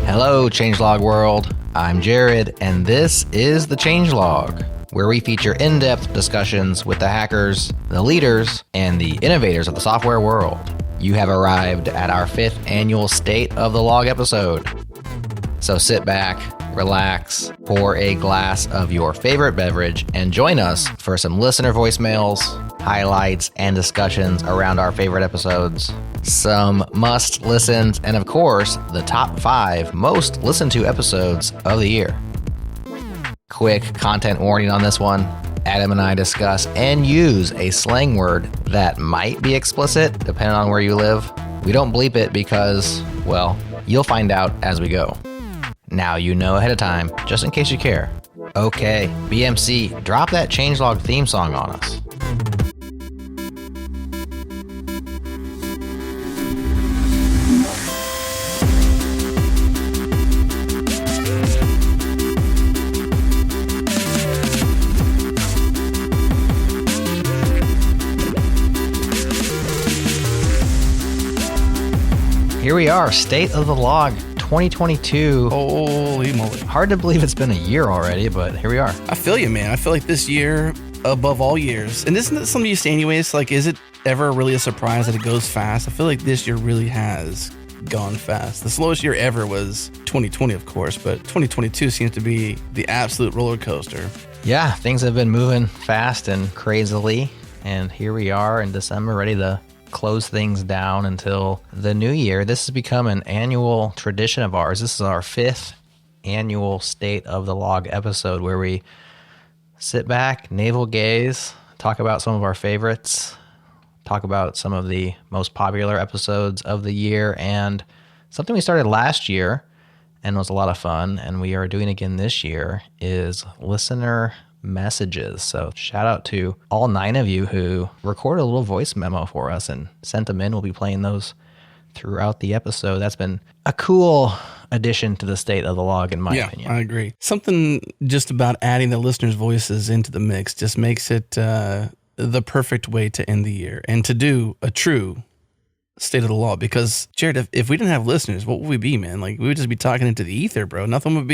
Hello, Changelog world. I'm Jerod, and this is the Changelog, where we feature in-depth discussions with the hackers, the leaders, and the innovators of the software world. You have arrived at our 5th annual State of the Log episode. So sit back, relax, pour a glass of your favorite beverage, and join us for some listener voicemails, highlights, and discussions around our favorite episodes, some must-listens, and of course, the top 5 most listened to episodes of the year. Quick content warning on this one. Adam and I discuss and use a slang word that might be explicit, depending on where you live. We don't bleep it because, well, you'll find out as we go. Now you know ahead of time, just in case you care. Okay, BMC, drop that Changelog theme song on us. Here we are, State of the Log 2022. Holy moly. Hard to believe it's been a year already, but here we are. I feel you, man. I feel like this year, above all years, and isn't that something you say anyways? Like, is it ever really a surprise that it goes fast? I feel like this year really has gone fast. The slowest year ever was 2020, of course, but 2022 seems to be the absolute roller coaster. Yeah, things have been moving fast and crazily, and here we are in December, ready to close things down until the new year. This has become an annual tradition of ours. This is our 5th annual State of the Log episode where we sit back, navel gaze, talk about some of our favorites, talk about some of the most popular episodes of the year, and something we started last year and was a lot of fun, and we are doing again this year, is listener messages. So shout out to all 9 of you who recorded a little voice memo for us and sent them in. We'll be playing those throughout the episode. That's been a cool addition to the State of the Log, in my opinion. I agree. Something just about adding the listeners' voices into the mix just makes it the perfect way to end the year and to do a true State of the Law. Because, Jerod, if we didn't have listeners, what would we be, man? Like, we would just be talking into the ether, bro. No one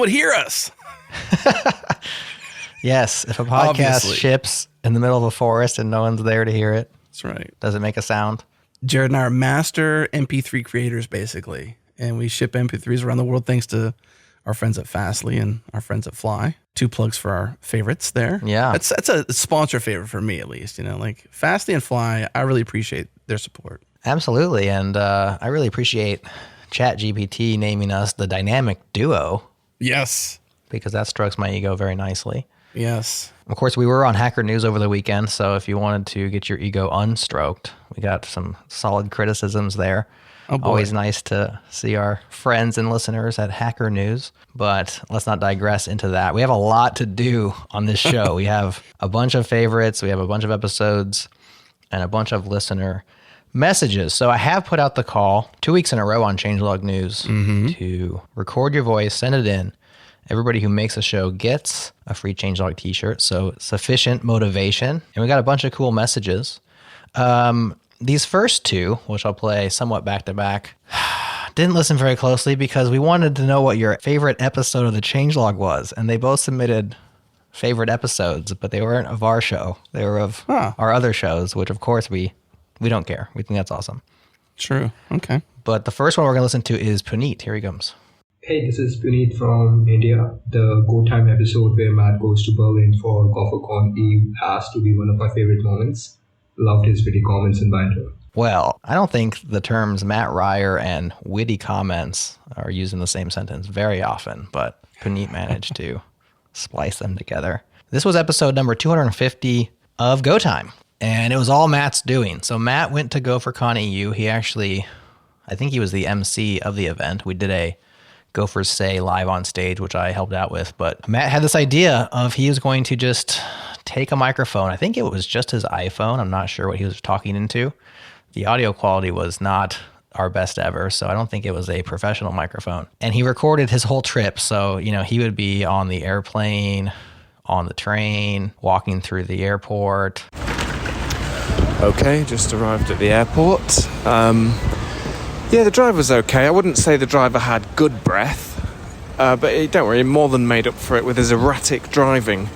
would hear us. Yes, if a podcast ships in the middle of a forest and no one's there to hear it, that's right. Does it make a sound? Jerod and I are master MP3 creators, basically, and we ship MP3s around the world thanks to our friends at Fastly and our friends at Fly. 2 plugs for our favorites there. Yeah, that's a sponsor favorite for me, at least. You know, like Fastly and Fly, I really appreciate their support. Absolutely, and I really appreciate ChatGPT naming us the dynamic duo. Yes. Because that strokes my ego very nicely. Yes. Of course, we were on Hacker News over the weekend, so if you wanted to get your ego unstroked, we got some solid criticisms there. Oh boy. Always nice to see our friends and listeners at Hacker News, but let's not digress into that. We have a lot to do on this show. We have a bunch of favorites, we have a bunch of episodes, and a bunch of listener messages. So I have put out the call 2 weeks in a row on Changelog News to record your voice, send it in. Everybody who makes a show gets a free Changelog t-shirt, so sufficient motivation. And we got a bunch of cool messages. These first 2, which I'll play somewhat back-to-back, didn't listen very closely because we wanted to know what your favorite episode of the Changelog was. And they both submitted favorite episodes, but they weren't of our show. They were of our other shows, which of course we don't care. We think that's awesome. True. Okay. But the first one we're going to listen to is Puneet. Here he comes. Hey, this is Puneet from India. The Go Time episode where Matt goes to Berlin for GopherCon Eve has to be one of my favorite moments. Loved his witty comments and banter. Well, I don't think the terms Matt Ryer and witty comments are used in the same sentence very often, but Puneet managed to splice them together. This was episode number 250 of Go Time, and it was all Matt's doing. So Matt went to GopherCon EU. He actually, I think he was the MC of the event. We did a Gophers Say live on stage, which I helped out with. But Matt had this idea of he was going to just take a microphone. I think it was just his iPhone. I'm not sure what he was talking into. The audio quality was not our best ever, so I don't think it was a professional microphone. And he recorded his whole trip. So, you know, he would be on the airplane, on the train, walking through the airport. Okay, just arrived at the airport. Yeah, the drive was okay. I wouldn't say the driver had good breath, but don't worry, he more than made up for it with his erratic driving.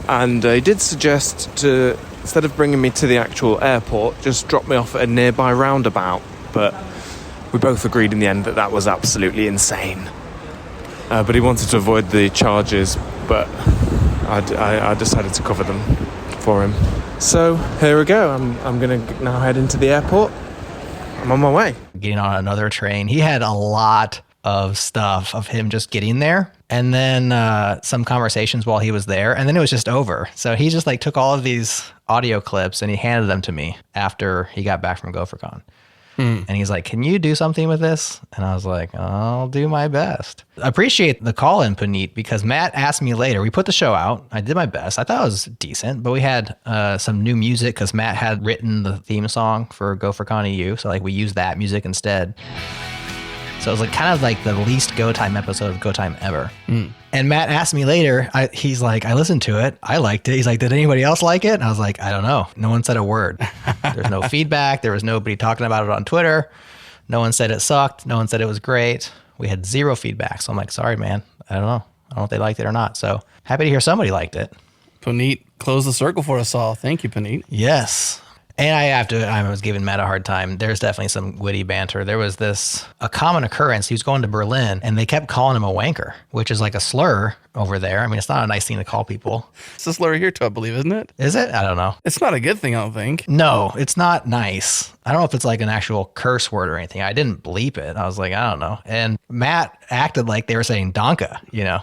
And he did suggest to, instead of bringing me to the actual airport, just drop me off at a nearby roundabout. But we both agreed in the end that that was absolutely insane. But he wanted to avoid the charges, but I decided to cover them for him. So here we go. I'm going to now head into the airport. I'm on my way. Getting on another train. He had a lot of stuff of him just getting there, and then some conversations while he was there, and then it was just over. So he just like took all of these audio clips and he handed them to me after he got back from GopherCon. And he's like, "Can you do something with this?" And I was like, "I'll do my best." I appreciate the call in, Puneet, because Matt asked me later. We put the show out. I did my best. I thought it was decent, but we had some new music because Matt had written the theme song for GopherCon EU. So like we used that music instead. So it was like kind of like the least Go Time episode of Go Time ever. And Matt asked me later, he's like, "I listened to it. I liked it." He's like, "Did anybody else like it?" And I was like, "I don't know. No one said a word." There's no feedback. There was nobody talking about it on Twitter. No one said it sucked. No one said it was great. We had zero feedback. So I'm like, "Sorry, man. I don't know. I don't know if they liked it or not." So happy to hear somebody liked it. Puneet closed the circle for us all. Thank you, Puneet. Yes. And I was giving Matt a hard time. There's definitely some witty banter. There was a common occurrence. He was going to Berlin and they kept calling him a wanker, which is like a slur over there. I mean, it's not a nice thing to call people. It's a slur here too, I believe, isn't it? Is it? I don't know. It's not a good thing, I don't think. No, it's not nice. I don't know if it's like an actual curse word or anything. I didn't bleep it. I was like, I don't know. And Matt acted like they were saying Donka,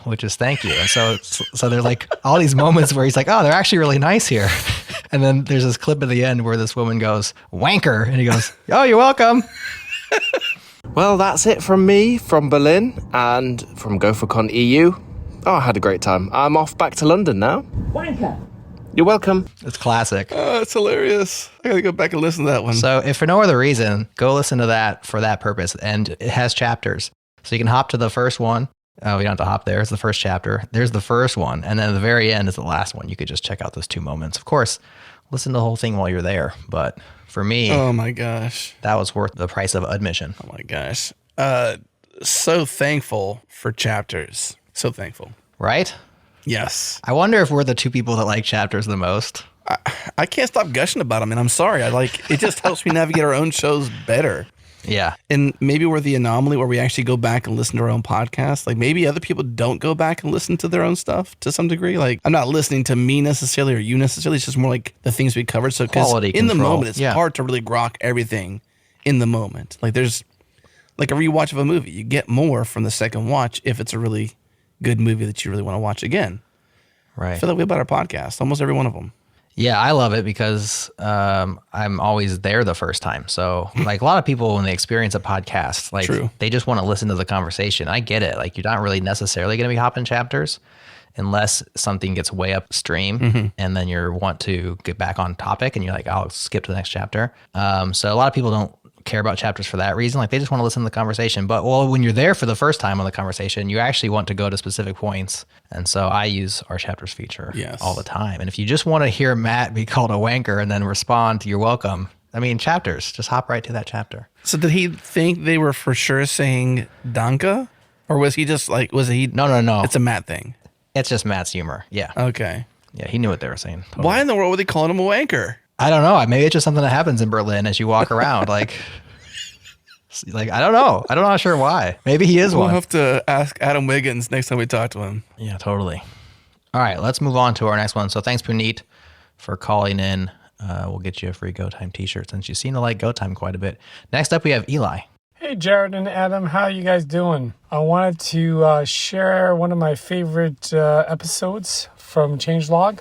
which is thank you. And so there's like all these moments where he's like, "Oh, they're actually really nice here." And then there's this clip at the end where this woman goes, "Wanker." And he goes, "Oh, you're welcome." Well, that's it from me, from Berlin, and from GopherCon EU. Oh, I had a great time. I'm off back to London now. Wanker. You're welcome. It's classic. Oh, it's hilarious. I gotta go back and listen to that one. So if for no other reason, go listen to that for that purpose. And it has chapters. So you can hop to the first one. Oh, you don't have to hop there. It's the first chapter. There's the first one. And then at the very end is the last one. You could just check out those 2 moments. Of course, listen to the whole thing while you're there. But for me, oh my gosh, that was worth the price of admission. Oh my gosh. So thankful for chapters. So thankful. Right? Yes. I wonder if we're the 2 people that like chapters the most. I can't stop gushing about them, and I'm sorry. It just helps me navigate our own shows better. Yeah. And maybe we're the anomaly where we actually go back and listen to our own podcast. Like maybe other people don't go back and listen to their own stuff to some degree. Like I'm not listening to me necessarily or you necessarily. It's just more like the things we covered. So quality in the control. moment, it's hard to really grok everything in the moment. Like there's like a rewatch of a movie. You get more from the second watch if it's a really good movie that you really want to watch again. Right. I feel that way about our podcast. Almost every one of them. Yeah, I love it because I'm always there the first time. So like a lot of people, when they experience a podcast, like True. They just want to listen to the conversation. I get it. Like you're not really necessarily going to be hopping chapters unless something gets way upstream and then you want to get back on topic and you're like, I'll skip to the next chapter. So a lot of people don't care about chapters for that reason. Like they just want to listen to the conversation. But when you're there for the first time on the conversation, you actually want to go to specific points. And so I use our chapters feature all the time. And if you just want to hear Matt be called a wanker and then respond, you're welcome. I mean, chapters, just hop right to that chapter. So did he think they were for sure saying Danka? Or was he just like, No. It's a Matt thing. It's just Matt's humor. Yeah. Okay. Yeah, he knew what they were saying. Totally. Why in the world were they calling him a wanker? I don't know. Maybe it's just something that happens in Berlin as you walk around. like I don't know. I'm not sure why. Maybe he is one. We'll have to ask Adam Wiggins next time we talk to him. Yeah, totally. All right, let's move on to our next one. So thanks, Puneet, for calling in. We'll get you a free Go Time t-shirt since you seem to like Go Time quite a bit. Next up, we have Eli. Hey, Jerod and Adam. How are you guys doing? I wanted to share one of my favorite episodes from Changelog.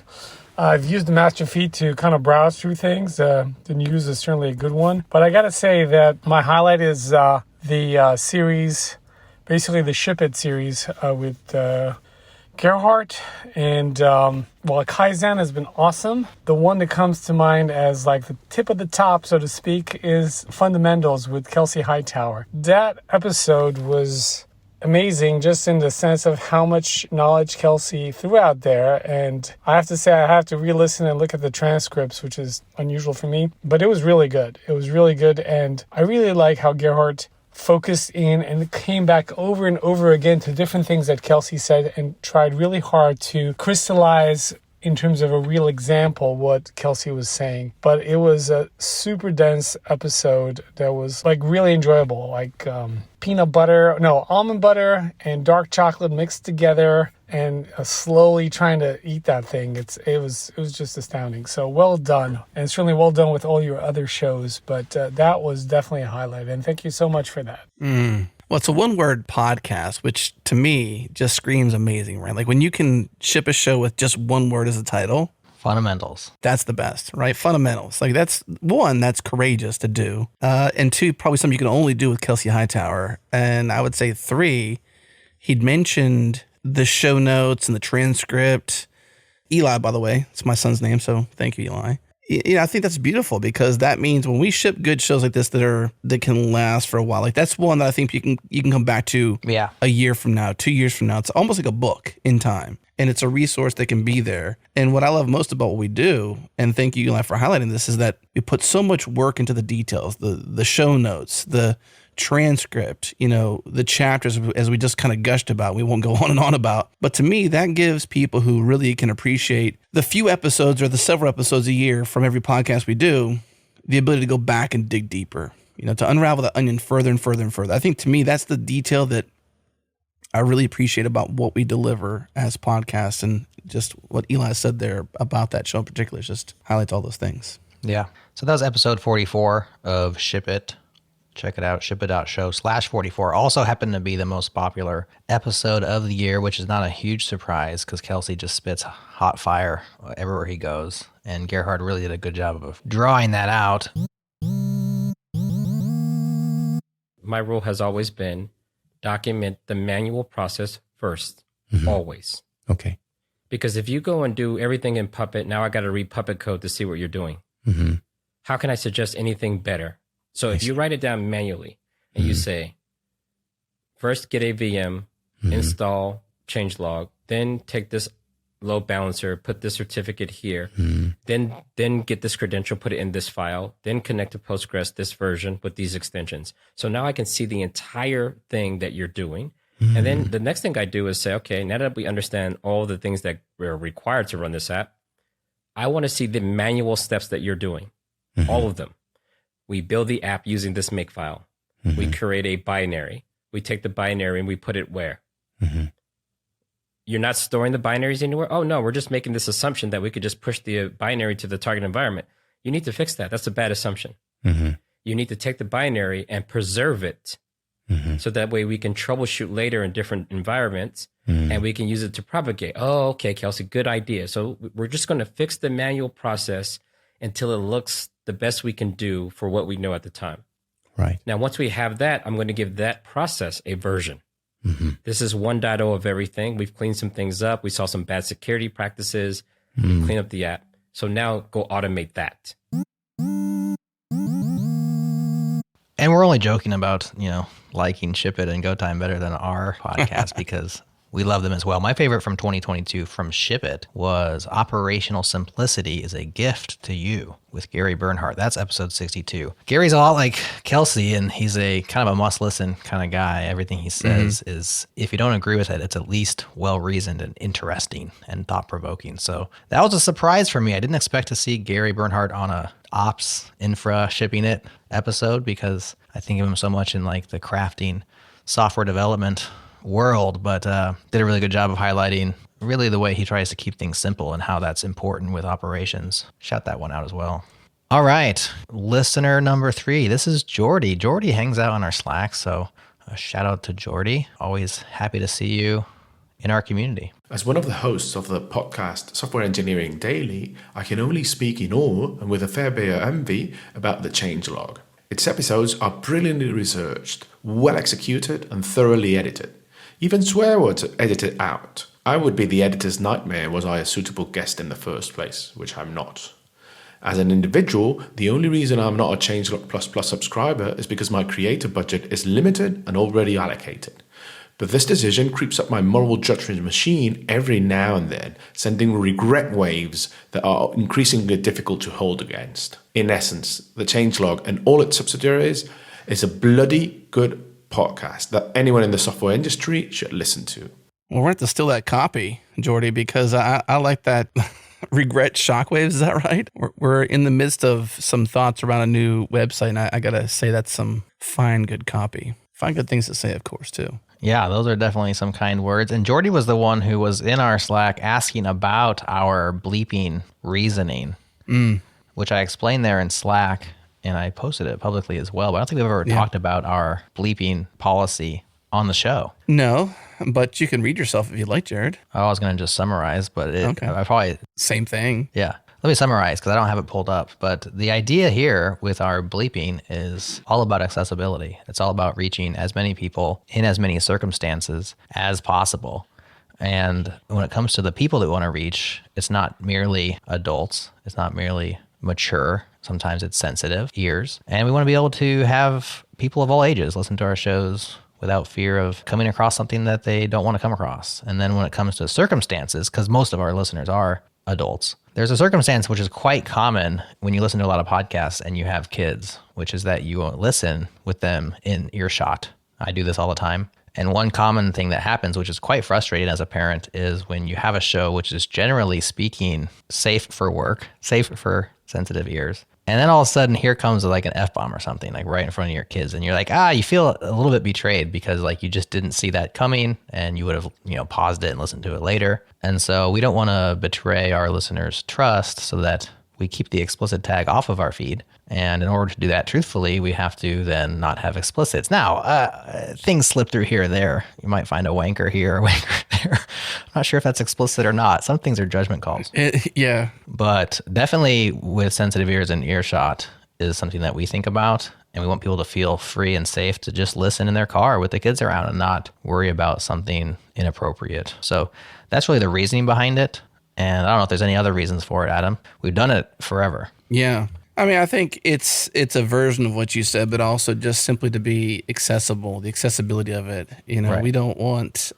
I've used the master feed to kind of browse through things. The news is certainly a good one. But I got to say that my highlight is the series, basically the Ship It series with Gerhardt. And while Kaizen has been awesome, the one that comes to mind as like the tip of the top, so to speak, is Fundamentals with Kelsey Hightower. That episode was amazing just in the sense of how much knowledge Kelsey threw out there. And I have to say, I have to re-listen and look at the transcripts, which is unusual for me. But it was really good. It was really good. And I really like how Gerhard focused in and came back over and over again to different things that Kelsey said and tried really hard to crystallize in terms of a real example what Kelsey was saying. But it was a super dense episode that was like really enjoyable, like almond butter and dark chocolate mixed together and slowly trying to eat that thing. It was just astounding. So well done, and certainly well done with all your other shows, but that was definitely a highlight, and thank you so much for that. Well, it's a one-word podcast, which to me just screams amazing, right? Like when you can ship a show with just one word as a title. Fundamentals. That's the best, right? Fundamentals. Like that's courageous to do. And two, probably something you can only do with Kelsey Hightower. And I would say three, he'd mentioned the show notes and the transcript. Eli, by the way, it's my son's name, so thank you, Eli. I think that's beautiful because that means when we ship good shows like this that can last for a while, like that's one that I think you can come back to a year from now, 2 years from now. It's almost like a book in time, and it's a resource that can be there. And what I love most about what we do, and thank you, Eli, for highlighting this, is that we put so much work into the details, the show notes, the transcript, the chapters, as we just kind of gushed about, we won't go on and on about. But to me, that gives people who really can appreciate the few episodes or the several episodes a year from every podcast we do, the ability to go back and dig deeper, to unravel that onion further and further and further. I think to me, that's the detail that I really appreciate about what we deliver as podcasts, and just what Eli said there about that show in particular just highlights all those things. Yeah. So that was episode 44 of Ship It. Check it out, shipit.show/44. Also happened to be the most popular episode of the year, which is not a huge surprise because Kelsey just spits hot fire everywhere he goes. And Gerhard really did a good job of drawing that out. My rule has always been document the manual process first, always. Okay. Because if you go and do everything in Puppet, now I got to read Puppet code to see what you're doing. How can I suggest anything better? So if you write it down manually and you say, first get a VM, install changelog, then take this load balancer, put this certificate here, then get this credential, put it in this file, then connect to Postgres, this version with these extensions. So now I can see the entire thing that you're doing. And then the next thing I do is say, okay, now that we understand all the things that are required to run this app, I want to see the manual steps that you're doing, all of them. We build the app using this makefile. We create a binary. We take the binary and we put it where? You're not storing the binaries anywhere? Oh, no, we're just making this assumption that we could just push the binary to the target environment. You need to fix that. That's a bad assumption. You need to take the binary and preserve it so that way we can troubleshoot later in different environments and we can use it to propagate. Oh, okay, Kelsey, good idea. So we're just going to fix the manual process until it looks the best we can do for what we know at the time. Right. Now, once we have that, I'm going to give that process a version. This is 1.0 of everything. We've cleaned some things up. We saw some bad security practices. We clean up the app. So now go automate that. And we're only joking about, liking Ship It and Go Time better than our podcast because we love them as well. My favorite from 2022 from Ship It was Operational Simplicity is a Gift to You with Gary Bernhardt. That's episode 62. Gary's a lot like Kelsey, and he's a kind of a must-listen kind of guy. Everything he says is, if you don't agree with it, it's at least well-reasoned and interesting and thought-provoking. So that was a surprise for me. I didn't expect to see Gary Bernhardt on a ops infra shipping it episode because I think of him so much in like the crafting software development world, but did a really good job of highlighting really the way he tries to keep things simple and how that's important with operations. Shout that one out as well. All right, listener number 3. This is Jordy. Jordy hangs out on our Slack, so a shout out to Jordy. Always happy to see you in our community. As one of the hosts of the podcast Software Engineering Daily, I can only speak in awe and with a fair bit of envy about the changelog. Its episodes are brilliantly researched, well executed, and thoroughly edited. Even swear words are edited out. I would be the editor's nightmare was I a suitable guest in the first place, which I'm not. As an individual, the only reason I'm not a changelog++ subscriber is because my creator budget is limited and already allocated. But this decision creeps up my moral judgment machine every now and then, sending regret waves that are increasingly difficult to hold against. In essence, the changelog and all its subsidiaries is a bloody good podcast that anyone in the software industry should listen to. Well, we're going to have to steal that copy, Jordy, because I like that regret shockwaves. Is that right? We're in the midst of some thoughts around a new website, and I got to say that's some fine, good copy. Fine, good things to say, of course, too. Yeah, those are definitely some kind words. And Jordy was the one who was in our Slack asking about our bleeping reasoning, which I explained there in Slack, and I posted it publicly as well. But I don't think we've ever talked about our bleeping policy on the show. No, but you can read yourself if you'd like, Jerod. I was going to just summarize, but I probably... Same thing. Yeah. Let me summarize because I don't have it pulled up. But the idea here with our bleeping is all about accessibility. It's all about reaching as many people in as many circumstances as possible. And when it comes to the people that we want to reach, it's not merely adults. It's not merely mature. Sometimes it's sensitive ears. And we want to be able to have people of all ages listen to our shows without fear of coming across something that they don't want to come across. And then when it comes to circumstances, because most of our listeners are adults, there's a circumstance which is quite common when you listen to a lot of podcasts and you have kids, which is that you won't listen with them in earshot. I do this all the time. And one common thing that happens, which is quite frustrating as a parent, is when you have a show which is generally speaking safe for work, safe for sensitive ears. And then all of a sudden, here comes like an F-bomb or something, like right in front of your kids. And you're like, you feel a little bit betrayed because like you just didn't see that coming and you would have, paused it and listened to it later. And so we don't want to betray our listeners' trust so that we keep the explicit tag off of our feed. And in order to do that truthfully, we have to then not have explicits. Now, things slip through here or there. You might find a wanker here, a wanker there. I'm not sure if that's explicit or not. Some things are judgment calls. Yeah. But definitely with sensitive ears and earshot is something that we think about. And we want people to feel free and safe to just listen in their car with the kids around and not worry about something inappropriate. So that's really the reasoning behind it. And I don't know if there's any other reasons for it, Adam. We've done it forever. Yeah. I mean, I think it's a version of what you said, but also just simply to be accessible, the accessibility of it. Right. We don't want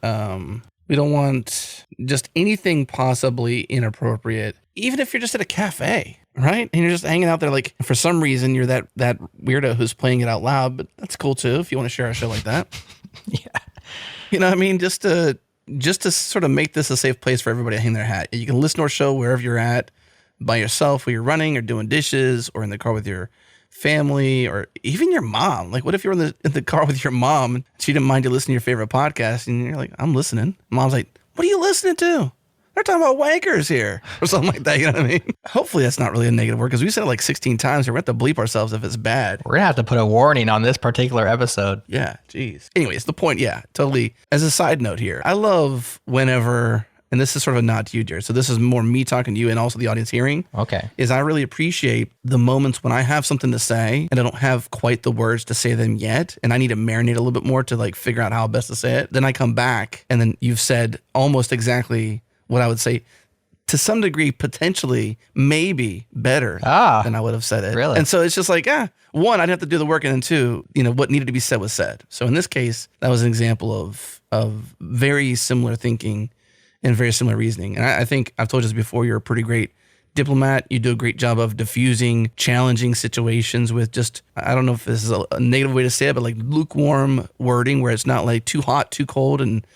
just anything possibly inappropriate, even if you're just at a cafe, right? And you're just hanging out there, like for some reason you're that weirdo who's playing it out loud, but that's cool too if you want to share a show like that. Yeah. You know what I mean? Just to sort of make this a safe place for everybody to hang their hat. You can listen to our show wherever you're at, by yourself, while you're running or doing dishes, or in the car with your family, or even your mom. Like, what if you're in the car with your mom and she didn't mind you listening to your favorite podcast, and you're like, I'm listening. Mom's like, what are you listening to? They're talking about wankers here, or something like that. You know what I mean? Hopefully that's not really a negative word, because we said it like 16 times. We're going to have to bleep ourselves if it's bad. We're going to have to put a warning on this particular episode. Yeah, geez. Anyways, the point, totally. As a side note here, I love whenever, and this is sort of a nod to you, Jerod, so this is more me talking to you and also the audience hearing. Okay. Is I really appreciate the moments when I have something to say and I don't have quite the words to say them yet, and I need to marinate a little bit more to like figure out how best to say it. Then I come back and then you've said almost exactly what I would say, to some degree, potentially, maybe better than I would have said it. Really? And so it's just like, one, I'd have to do the work, and then two, what needed to be said was said. So in this case, that was an example of very similar thinking and very similar reasoning. And I think I've told you this before, you're a pretty great diplomat. You do a great job of diffusing challenging situations with just, I don't know if this is a negative way to say it, but like lukewarm wording where it's not like too hot, too cold, and,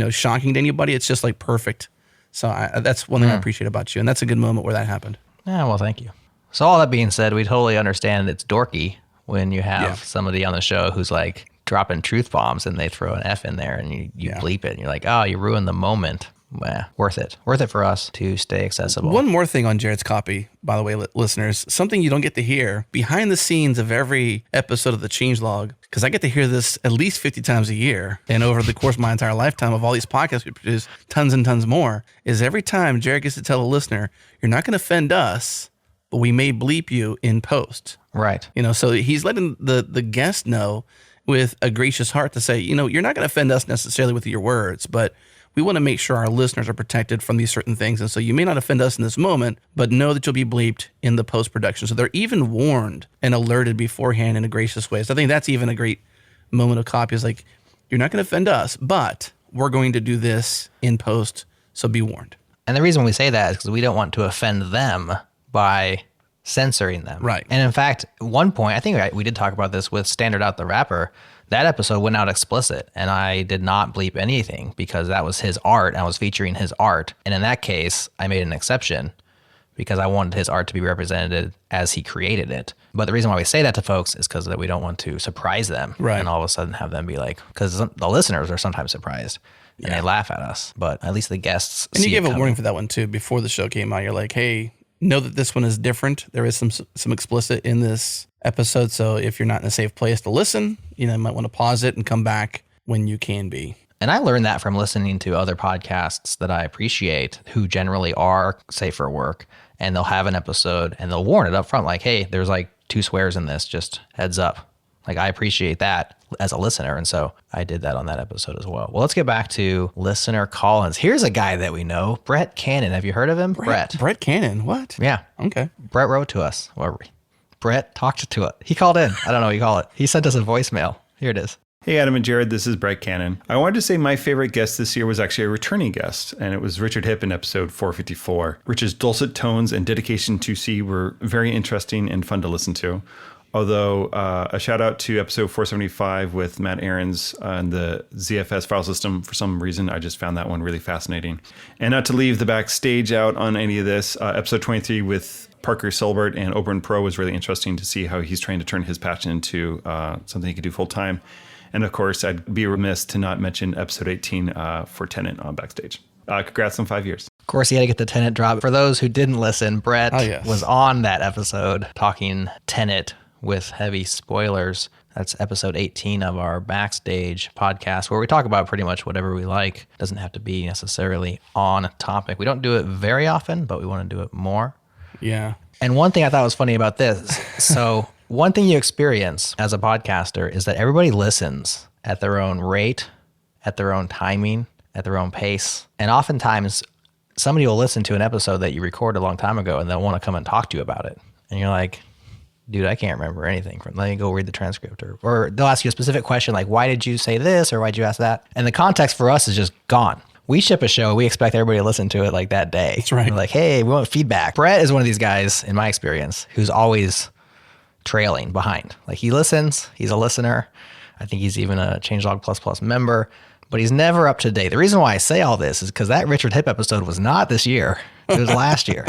shocking to anybody. It's just like perfect. So that's one thing I appreciate about you. And that's a good moment where that happened. Yeah, well, thank you. So all that being said, we totally understand it's dorky when you have somebody on the show who's like dropping truth bombs and they throw an F in there and you bleep it and you're like, you ruined the moment. Worth it for us to stay accessible. One more thing on Jerod's copy, by the way, listeners, something you don't get to hear behind the scenes of every episode of the Changelog, because I get to hear this at least 50 times a year, and over the course of my entire lifetime of all these podcasts we produce, tons and tons more, is every time Jerod gets to tell a listener, you're not going to offend us, but we may bleep you in post. Right. So he's letting the guest know with a gracious heart to say, you're not going to offend us necessarily with your words, but we want to make sure our listeners are protected from these certain things. And so you may not offend us in this moment, but know that you'll be bleeped in the post-production. So they're even warned and alerted beforehand in a gracious way. So I think that's even a great moment of copy, is like, You're not going to offend us, but we're going to do this in post, so be warned. And the reason we say that is because we don't want to offend them by censoring them. Right. And in fact, at one point, I think we did talk about this with Standard Out the Rapper. That episode went out explicit, and I did not bleep anything because that was his art. I was featuring his art. And in that case, I made an exception because I wanted his art to be represented as he created it. But the reason why we say that to folks is because that we don't want to surprise them. Right. And all of a sudden have them be like, because the listeners are sometimes surprised and they laugh at us, but at least the guests And you see gave it a warning for that one too before the show came out. You're like, hey, know that this one is different. There is some explicit in this episode, so if you're not in a safe place to listen, you might want to pause it and come back when you can be. And I learned that from listening to other podcasts that I appreciate who generally are safe for work, and they'll have an episode and they'll warn it up front, like, hey, there's like 2 swears in this, just heads up. Like, I appreciate that as a listener, and so I did that on that episode as well. Well, let's get back to listener call-ins. Here's a guy that we know, Brett Cannon. Have you heard of him? Brett Cannon, what? Yeah. Okay. Brett wrote to us. Brett talked to us. He called in. I don't know what you call it. He sent us a voicemail. Here it is. Hey, Adam and Jerod, this is Brett Cannon. I wanted to say my favorite guest this year was actually a returning guest, and it was Richard Hipp in episode 454. Richard's dulcet tones and dedication to sea were very interesting and fun to listen to. Although a shout out to episode 475 with Matt Aarons and the ZFS file system. For some reason, I just found that one really fascinating. And not to leave the backstage out on any of this, episode 23 with Parker Silbert and Oberyn Pro was really interesting to see how he's trying to turn his passion into something he could do full time. And of course, I'd be remiss to not mention episode 18 for Tenet on Backstage. Congrats on 5 years. Of course, he had to get the Tenet drop. For those who didn't listen, Brett yes. was on that episode talking Tenet with heavy spoilers. That's episode 18 of our Backstage podcast, where we talk about pretty much whatever we like. Doesn't have to be necessarily on topic. We don't do it very often, but we want to do it more. Yeah. And one thing I thought was funny about this, so one thing you experience as a podcaster is that everybody listens at their own rate, at their own timing, at their own pace. And oftentimes somebody will listen to an episode that you recorded a long time ago and they'll want to come and talk to you about it. And you're like, dude, I can't remember anything from, let me go read the transcript. Or they'll ask you a specific question like, why did you say this? Or why'd you ask that? And the context for us is just gone. We ship a show. We expect everybody to listen to it like that day. That's right. We're like, hey, we want feedback. Brett is one of these guys, in my experience, who's always trailing behind. Like, he listens. He's a listener. I think he's even a Changelog Plus member, but he's never up to date. The reason why I say all this is because that Richard Hipp episode was not this year. It was last year.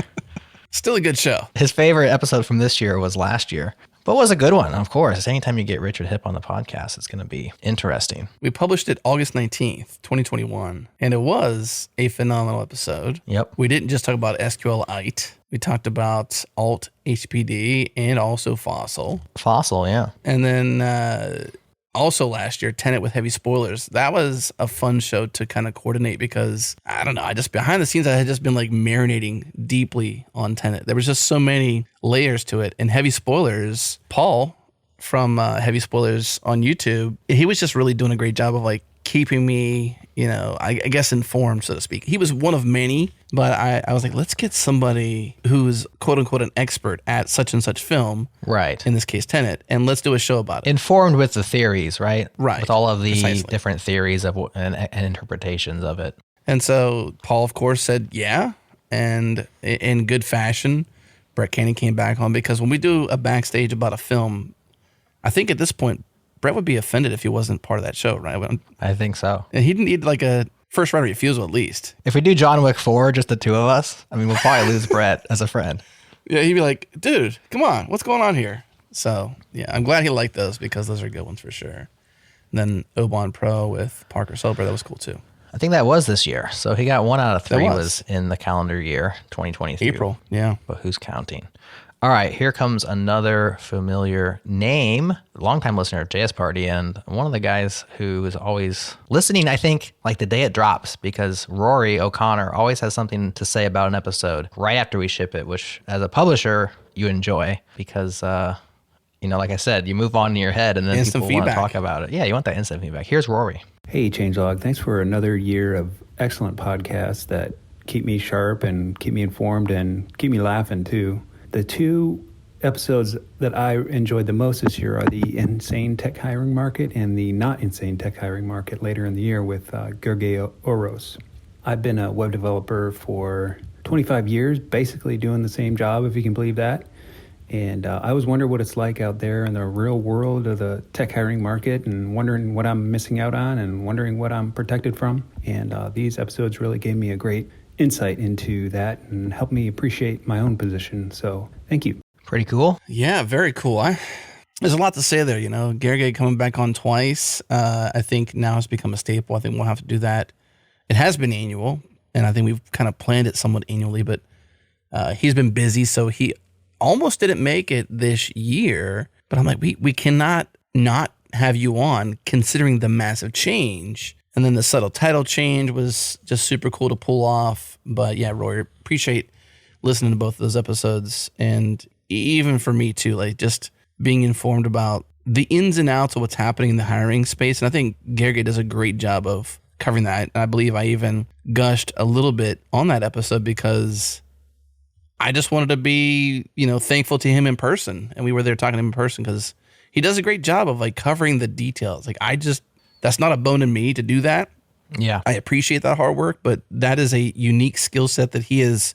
Still a good show. His favorite episode from this year was last year, but was a good one, of course. Anytime you get Richard Hipp on the podcast, it's going to be interesting. We published it August 19th, 2021, and it was a phenomenal episode. Yep. We didn't just talk about SQLite. We talked about Alt HPD and also Fossil. Fossil, yeah. And then also last year, Tenet with heavy spoilers. That was a fun show to kind of coordinate because, I don't know, I just behind the scenes, I had just been like marinating deeply on Tenet. There was just so many layers to it. And heavy spoilers, Paul from Heavy Spoilers on YouTube, he was just really doing a great job of like keeping me, I guess informed, so to speak. He was one of many, but I was like, let's get somebody who's quote unquote an expert at such and such film. Right. In this case, Tenet, and let's do a show about it. Informed with the theories, right? Right. With all of the Precisely. different theories of and interpretations of it. And so Paul, of course, said, yeah. And in good fashion, Brett Cannon came back on because when we do a backstage about a film, I think at this point, Brett would be offended if he wasn't part of that show, right? I think so. And he'd need like a first right of refusal at least. If we do John Wick 4, just the two of us, I mean, we'll probably lose Brett as a friend. Yeah, he'd be like, dude, come on, what's going on here? So, yeah, I'm glad he liked those because those are good ones for sure. And then Oberyn Pro with Parker Silbert, that was cool too. I think that was this year. So he got 1 out of 3 That was. was in the calendar year, 2023. April, yeah. But who's counting? All right, here comes another familiar name, longtime listener of JS Party, and one of the guys who is always listening, I think, like the day it drops, because Rory O'Connor always has something to say about an episode right after we ship it, which as a publisher, you enjoy because, like I said, you move on in your head and then Instant people want to feedback. talk about it. Yeah, you want that instant feedback. Here's Rory. Hey, Changelog. Thanks for another year of excellent podcasts that keep me sharp and keep me informed and keep me laughing, too. The two episodes that I enjoyed the most this year are the insane tech hiring market and the not insane tech hiring market later in the year with Gergely Oros. I've been a web developer for 25 years, basically doing the same job, if you can believe that. And I always wonder what it's like out there in the real world of the tech hiring market and wondering what I'm missing out on and wondering what I'm protected from. And these episodes really gave me a great insight into that and helped me appreciate my own position. So thank you. Pretty cool. Yeah, very cool. There's a lot to say there, you know. Gergely coming back on twice. I think now it's become a staple. I think we'll have to do that. It has been annual, and I think we've kind of planned it somewhat annually, but he's been busy, so he almost didn't make it this year. But I'm like, we cannot not have you on considering the massive change. And then the subtle title change was just super cool to pull off. But yeah, Roy, appreciate listening to both of those episodes. And even for me too, like just being informed about the ins and outs of what's happening in the hiring space. And I think Gergely does a great job of covering that. I believe I even gushed a little bit on that episode because I just wanted to be, you know, thankful to him in person. And we were there talking to him in person because he does a great job of like covering the details. Like that's not a bone in me to do that. Yeah. I appreciate that hard work, but that is a unique skill set that he has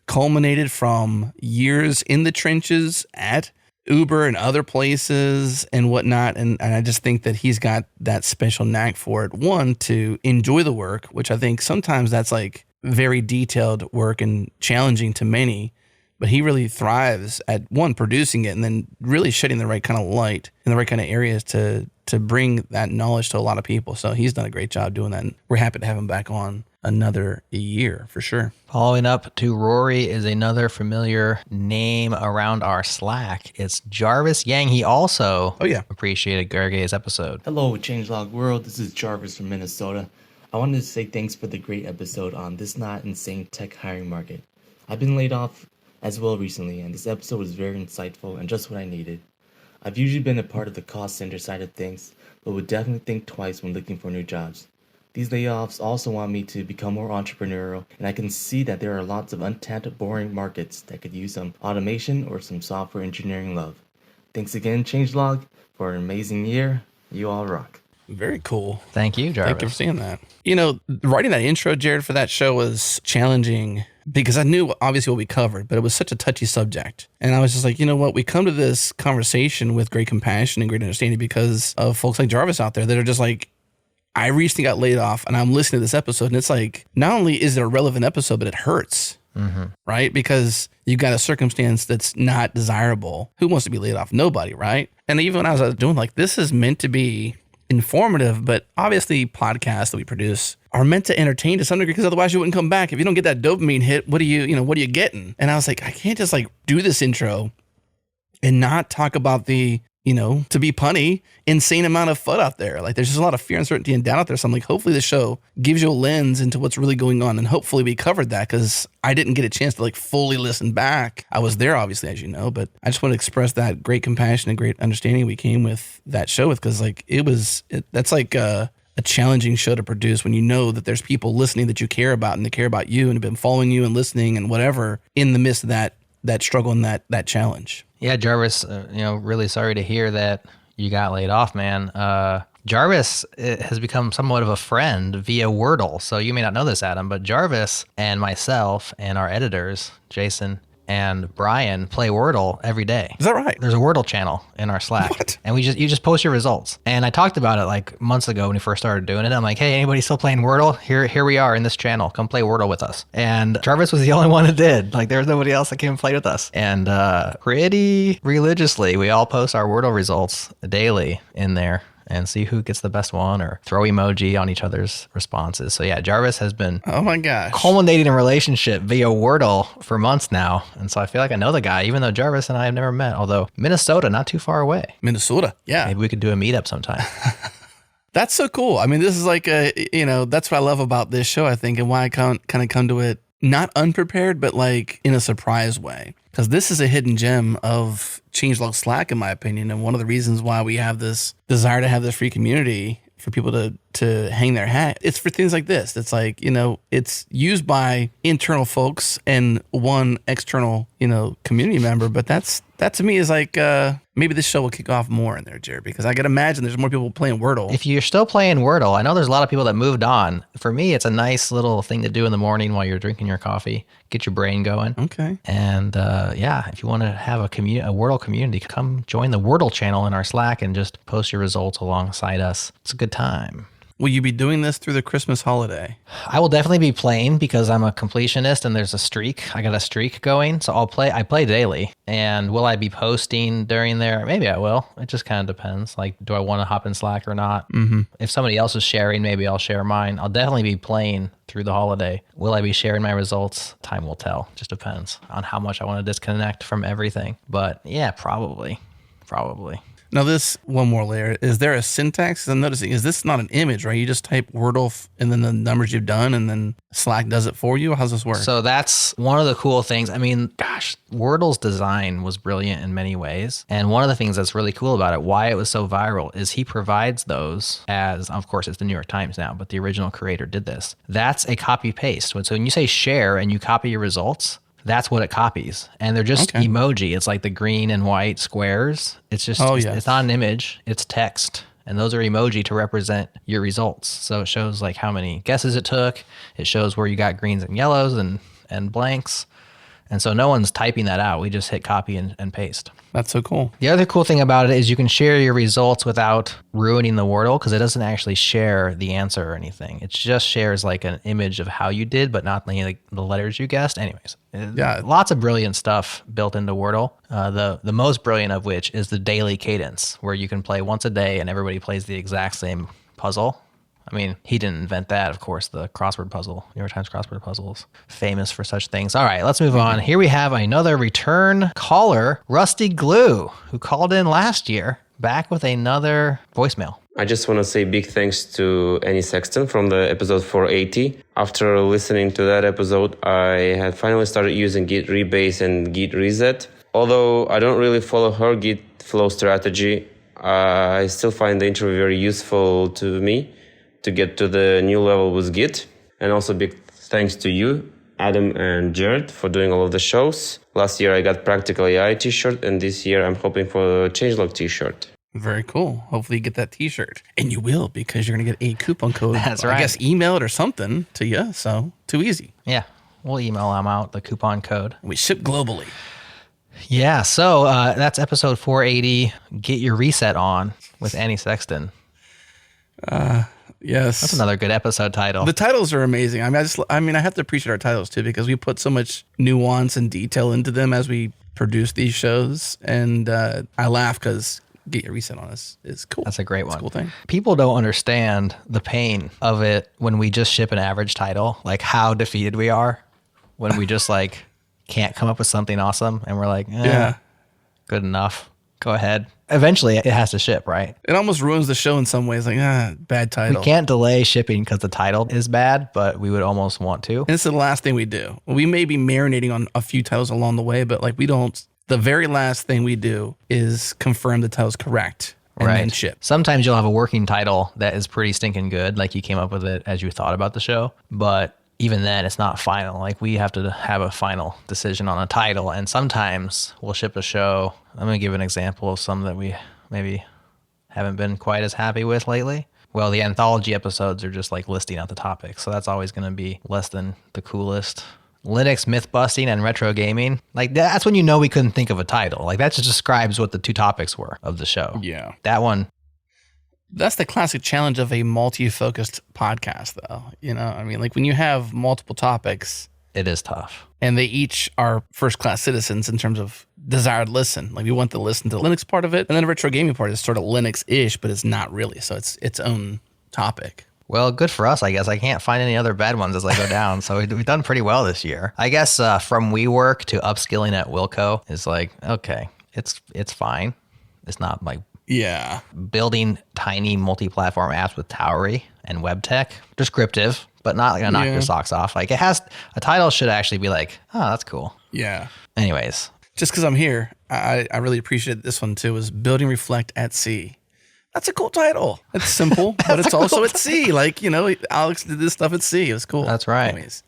culminated from years in the trenches at Uber and other places and whatnot. And I just think that he's got that special knack for it. One, to enjoy the work, which I think sometimes that's like very detailed work and challenging to many, but he really thrives at one, producing it and then really shedding the right kind of light in the right kind of areas to bring that knowledge to a lot of people. So he's done a great job doing that. And we're happy to have him back on another year for sure. Following up to Rory is another familiar name around our Slack. It's Jarvis Yang. He also appreciated Gergely's episode. Hello, Changelog World. This is Jarvis from Minnesota. I wanted to say thanks for the great episode on this not insane tech hiring market. I've been laid off as well recently, and this episode was very insightful and just what I needed. I've usually been a part of the cost center side of things, but would definitely think twice when looking for new jobs. These layoffs also want me to become more entrepreneurial, and I can see that there are lots of untapped, boring markets that could use some automation or some software engineering love. Thanks again, Changelog, for an amazing year. You all rock. Very cool. Thank you, Jarvis. Thank you for seeing that. You know, writing that intro, Jerod, for that show was challenging because I knew obviously what we covered, but it was such a touchy subject. And I was just like, you know what? We come to this conversation with great compassion and great understanding because of folks like Jarvis out there that are just like, I recently got laid off and I'm listening to this episode and it's like, not only is it a relevant episode, but it hurts, right? Because you've got a circumstance that's not desirable. Who wants to be laid off? Nobody, right? And even when I was doing like, this is meant to be informative, but obviously podcasts that we produce are meant to entertain to some degree because otherwise you wouldn't come back. If you don't get that dopamine hit, what are you getting? And I was like, I can't just like do this intro and not talk about the, to be punny, insane amount of FUD out there. Like there's just a lot of fear, uncertainty, and doubt out there. So I'm like, hopefully the show gives you a lens into what's really going on. And hopefully we covered that because I didn't get a chance to like fully listen back. I was there, obviously, as you know, but I just want to express that great compassion and great understanding we came with that show with because like that's like a challenging show to produce when you know that there's people listening that you care about and they care about you and have been following you and listening and whatever in the midst of that struggle and that challenge. Yeah, Jarvis, really sorry to hear that you got laid off, man. Jarvis has become somewhat of a friend via Wordle. So you may not know this, Adam, but Jarvis and myself and our editors, Jason and Brian, play Wordle every day. Is that right? There's a Wordle channel in our Slack. What? And you just post your results. And I talked about it like months ago when we first started doing it. I'm like, hey, anybody still playing Wordle? Here we are in this channel. Come play Wordle with us. And Jarvis was the only one who did. Like there was nobody else that came and played with us. And pretty religiously, we all post our Wordle results daily in there and see who gets the best one or throw emoji on each other's responses. So yeah, Jarvis has been culminating a relationship via Wordle for months now. And so I feel like I know the guy, even though Jarvis and I have never met, although Minnesota, not too far away. Minnesota, yeah. Maybe we could do a meetup sometime. That's so cool. I mean, this is like that's what I love about this show, I think, and why I kind of come to it not unprepared, but like in a surprise way. Because this is a hidden gem of Changelog Slack, in my opinion. And one of the reasons why we have this desire to have this free community for people to to hang their hat. It's for things like this. It's like, it's used by internal folks and one external, community member. But that to me is like, maybe this show will kick off more in there, Jerod, because I could imagine there's more people playing Wordle. If you're still playing Wordle, I know there's a lot of people that moved on. For me, it's a nice little thing to do in the morning while you're drinking your coffee, get your brain going. Okay. And if you want to have a Wordle community, come join the Wordle channel in our Slack and just post your results alongside us. It's a good time. Will you be doing this through the Christmas holiday? I will definitely be playing because I'm a completionist and there's a streak. I got a streak going, so I play daily. And will I be posting during there? Maybe I will. It just kind of depends. Like, do I want to hop in Slack or not? Mm-hmm. If somebody else is sharing, maybe I'll share mine. I'll definitely be playing through the holiday. Will I be sharing my results? Time will tell. Just depends on how much I want to disconnect from everything. But yeah, probably. Now, this one more layer, is there a syntax? 'Cause I'm noticing, is this not an image, right? You just type Wordle and then the numbers you've done and then Slack does it for you? How's this work? So that's one of the cool things. I mean, gosh, Wordle's design was brilliant in many ways. And one of the things that's really cool about it, why it was so viral, is he provides those as, of course, it's the New York Times now, but the original creator did this. That's a copy paste. So when you say share and you copy your results, that's what it copies. And they're just emoji. It's like the green and white squares. It's just, it's not an image, it's text. And those are emoji to represent your results. So it shows like how many guesses it took. It shows where you got greens and yellows and blanks. And so no one's typing that out. We just hit copy and paste. That's so cool. The other cool thing about it is you can share your results without ruining the Wordle because it doesn't actually share the answer or anything. It just shares like an image of how you did, but not the letters you guessed. Anyways, lots of brilliant stuff built into Wordle. The most brilliant of which is the daily cadence, where you can play once a day and everybody plays the exact same puzzle. I mean, he didn't invent that, of course, the crossword puzzle. New York Times crossword puzzle is famous for such things. All right, let's move on. Here we have another return caller, Rusty Glue, who called in last year, back with another voicemail. I just want to say big thanks to Annie Sexton from the episode 480. After listening to that episode, I had finally started using Git rebase and Git reset. Although I don't really follow her Git flow strategy, I still find the interview very useful to me to get to the new level with Git. And also big thanks to you, Adam and Jerod, for doing all of the shows. Last year I got Practical AI t-shirt, and this year I'm hoping for a changelog t-shirt. Very cool. Hopefully you get that t-shirt. And you will, because you're going to get a coupon code. That's right. I guess email it or something to you, so too easy. Yeah, we'll email them out, the coupon code. We ship globally. Yeah, so that's episode 480, Get Your Reset On with Annie Sexton. Yes. That's another good episode title. The titles are amazing. I mean, I have to appreciate our titles too, because we put so much nuance and detail into them as we produce these shows. And I laugh because Get Your Reset On is cool. That's a great one. It's a cool thing. People don't understand the pain of it when we just ship an average title, like how defeated we are when we just like can't come up with something awesome. And we're like, good enough. Go ahead. Eventually, it has to ship, right? It almost ruins the show in some ways. Like, bad title. We can't delay shipping because the title is bad, but we would almost want to. And it's the last thing we do. We may be marinating on a few titles along the way, but like we don't. The very last thing we do is confirm the title's correct and then ship. Sometimes you'll have a working title that is pretty stinking good, like you came up with it as you thought about the show, but even then, it's not final. Like, we have to have a final decision on a title, and sometimes we'll ship a show. I'm going to give an example of some that we maybe haven't been quite as happy with lately. Well, the anthology episodes are just like listing out the topics, so that's always going to be less than the coolest. Linux myth busting and retro gaming. Like, that's when you know we couldn't think of a title. Like, that just describes what the two topics were of the show. Yeah. That one. That's the classic challenge of a multi-focused podcast, though. You know, I mean, like when you have multiple topics, it is tough. And they each are first-class citizens in terms of desired listen. Like we want to listen to the Linux part of it, and then the retro gaming part is sort of Linux-ish, but it's not really. So it's its own topic. Well, good for us, I guess. I can't find any other bad ones as I go down. So we've done pretty well this year. I guess from WeWork to upskilling at Wilco is like, okay, it's fine. It's not like building tiny multi-platform apps with Towery and web tech. Descriptive, but not like gonna knock your socks off. Like it has a title should actually be like, oh, that's cool. Yeah. Anyways. Just because I'm here, I really appreciate this one too, is Building Reflect at Sea. That's a cool title. It's simple, but it's also at sea. Like, Alex did this stuff at sea. It was cool. That's right. Anyways,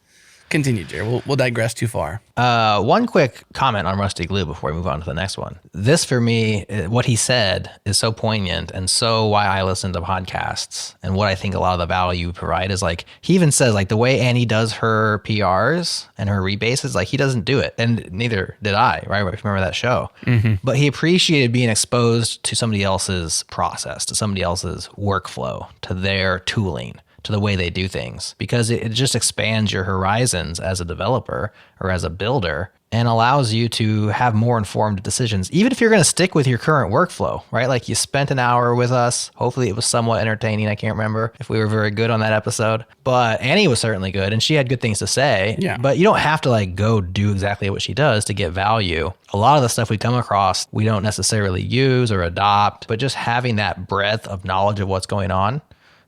continue, Jerry. We'll digress too far. One quick comment on Rusty Glue before we move on to the next one. This, for me, what he said is so poignant and so why I listen to podcasts and what I think a lot of the value you provide is like, he even says like the way Annie does her PRs and her rebases, like he doesn't do it. And neither did I, right? If you remember that show. Mm-hmm. But he appreciated being exposed to somebody else's process, to somebody else's workflow, to their tooling, to the way they do things, because it just expands your horizons as a developer or as a builder and allows you to have more informed decisions, even if you're going to stick with your current workflow, right? Like you spent an hour with us. Hopefully it was somewhat entertaining. I can't remember if we were very good on that episode, but Annie was certainly good and she had good things to say. Yeah. But you don't have to like go do exactly what she does to get value. A lot of the stuff we come across, we don't necessarily use or adopt, but just having that breadth of knowledge of what's going on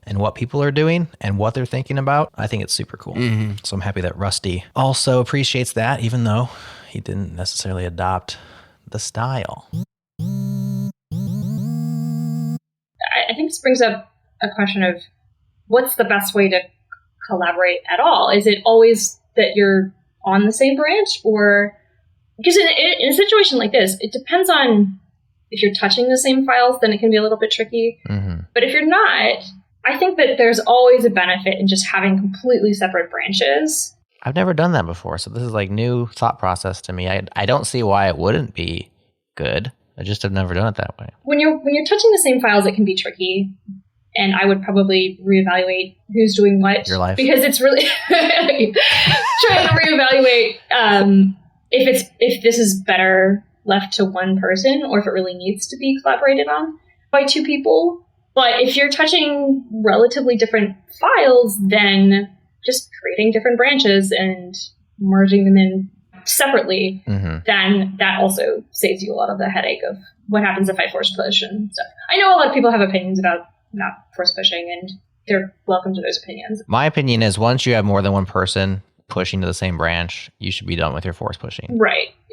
and what people are doing and what they're thinking about, I think it's super cool. Mm-hmm. So I'm happy that Rusty also appreciates that, even though he didn't necessarily adopt the style. I think this brings up a question of what's the best way to collaborate at all? Is it always that you're on the same branch? Or because in a situation like this, it depends on if you're touching the same files, then it can be a little bit tricky. Mm-hmm. But if you're not, I think that there's always a benefit in just having completely separate branches. I've never done that before, so this is like new thought process to me. I don't see why it wouldn't be good. I just have never done it that way. When you're touching the same files, it can be tricky, and I would probably reevaluate who's doing what. Your life, because it's really trying to reevaluate if this is better left to one person or if it really needs to be collaborated on by two people. But if you're touching relatively different files, then just creating different branches and merging them in separately, then that also saves you a lot of the headache of what happens if I force push and stuff. I know a lot of people have opinions about not force pushing, and they're welcome to those opinions. My opinion is once you have more than one person pushing to the same branch, you should be done with your force pushing.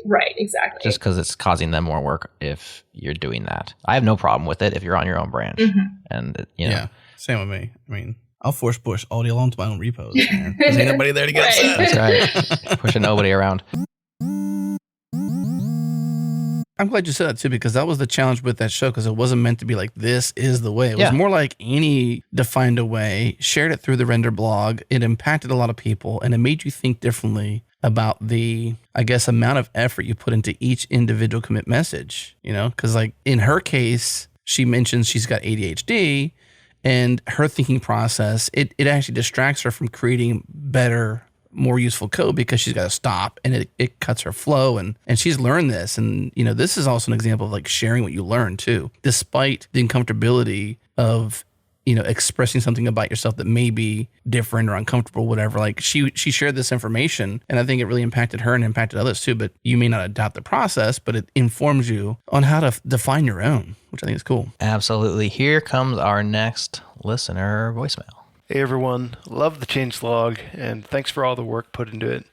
Right, exactly. Just because it's causing them more work if you're doing that. I have no problem with it if you're on your own branch. Mm-hmm. And, Yeah, same with me. I mean, I'll force push all day long to my own repos, man. There's ain't nobody there to get upset. That's right. Pushing nobody around. I'm glad you said that too, because that was the challenge with that show, because it wasn't meant to be like, this is the way. It was more like Annie defined a way, shared it through the Render blog. It impacted a lot of people, and it made you think differently about the, I guess, amount of effort you put into each individual commit message, because like in her case, she mentions she's got ADHD, and her thinking process, it actually distracts her from creating better, more useful code because she's got to stop, and it cuts her flow, and she's learned this. And, this is also an example of like sharing what you learn too, despite the uncomfortability of, expressing something about yourself that may be different or uncomfortable, whatever. Like she shared this information, and I think it really impacted her and impacted others too, but you may not adopt the process, but it informs you on how to define your own, which I think is cool. Absolutely. Here comes our next listener voicemail. Hey everyone, love the changelog, and thanks for all the work put into it.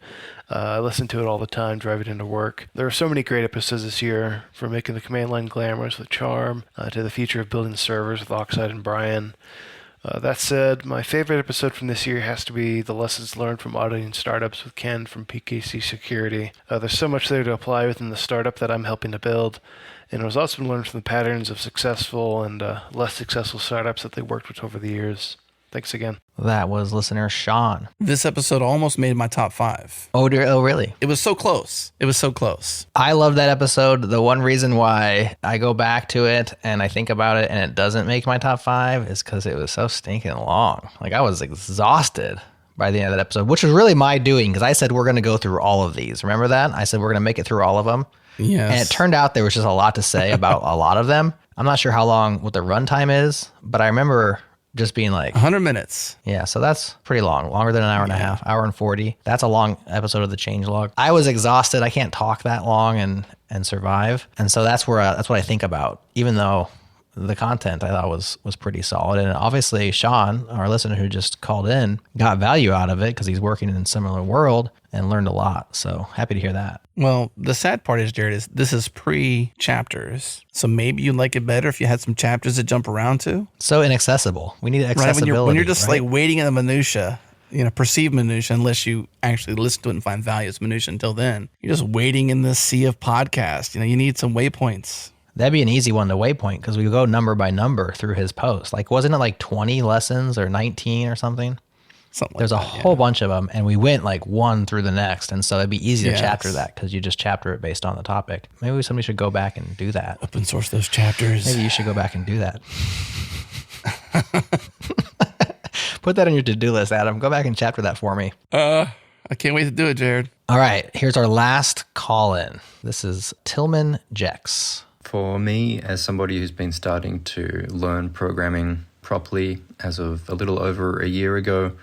I listen to it all the time, driving into work. There are so many great episodes this year, from making the command line glamorous with Charm, to the future of building servers with Oxide and Brian. That said, my favorite episode from this year has to be the lessons learned from auditing startups with Ken from PKC Security. There's so much there to apply within the startup that I'm helping to build, and it was also learned from the patterns of successful and less successful startups that they worked with over the years. Thanks again. That was listener Sean. This episode almost made my top 5. Oh, really? It was so close. I love that episode. The one reason why I go back to it and I think about it and it doesn't make my top 5 is because it was so stinking long. Like I was exhausted by the end of that episode, which was really my doing, because I said we're going to go through all of these. Remember that? I said we're going to make it through all of them. Yes. And it turned out there was just a lot to say about a lot of them. I'm not sure what the runtime is, but I remember just being like 100 minutes. Yeah, so that's pretty long. Longer than an hour and a half, hour and 40. That's a long episode of the changelog. I was exhausted. I can't talk that long and survive. And so that's what I think about, even though the content I thought was pretty solid. And obviously Sean, our listener who just called in, got value out of it because he's working in a similar world and learned a lot. So happy to hear that. Well, the sad part is, Jerod, is this is pre-chapters. So maybe you'd like it better if you had some chapters to jump around to. So inaccessible. We need accessibility. Right? When you're just right? like waiting in the minutia, perceived minutia, unless you actually listen to it and find value as minutia. Until then, you're just waiting in the sea of podcasts. You need some waypoints. That'd be an easy one to waypoint because we go number by number through his post. Like, wasn't it like 20 lessons or 19 or something? There's a whole bunch of them, and we went like one through the next. And so it'd be easy to chapter that because you just chapter it based on the topic. Maybe somebody should go back and do that. Open source those chapters. Maybe you should go back and do that. Put that on your to-do list, Adam. Go back and chapter that for me. I can't wait to do it, Jerod. All right, here's our last call-in. This is Tillman Jex. For me, as somebody who's been starting to learn programming properly as of a little over a year ago,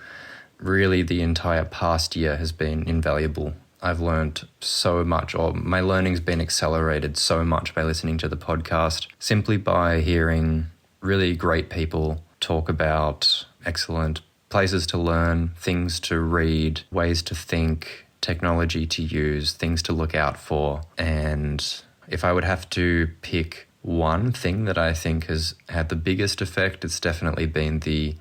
really the entire past year has been invaluable. I've learned so much, or my learning's been accelerated so much by listening to the podcast, simply by hearing really great people talk about excellent places to learn, things to read, ways to think, technology to use, things to look out for. And if I would have to pick one thing that I think has had the biggest effect, it's definitely been the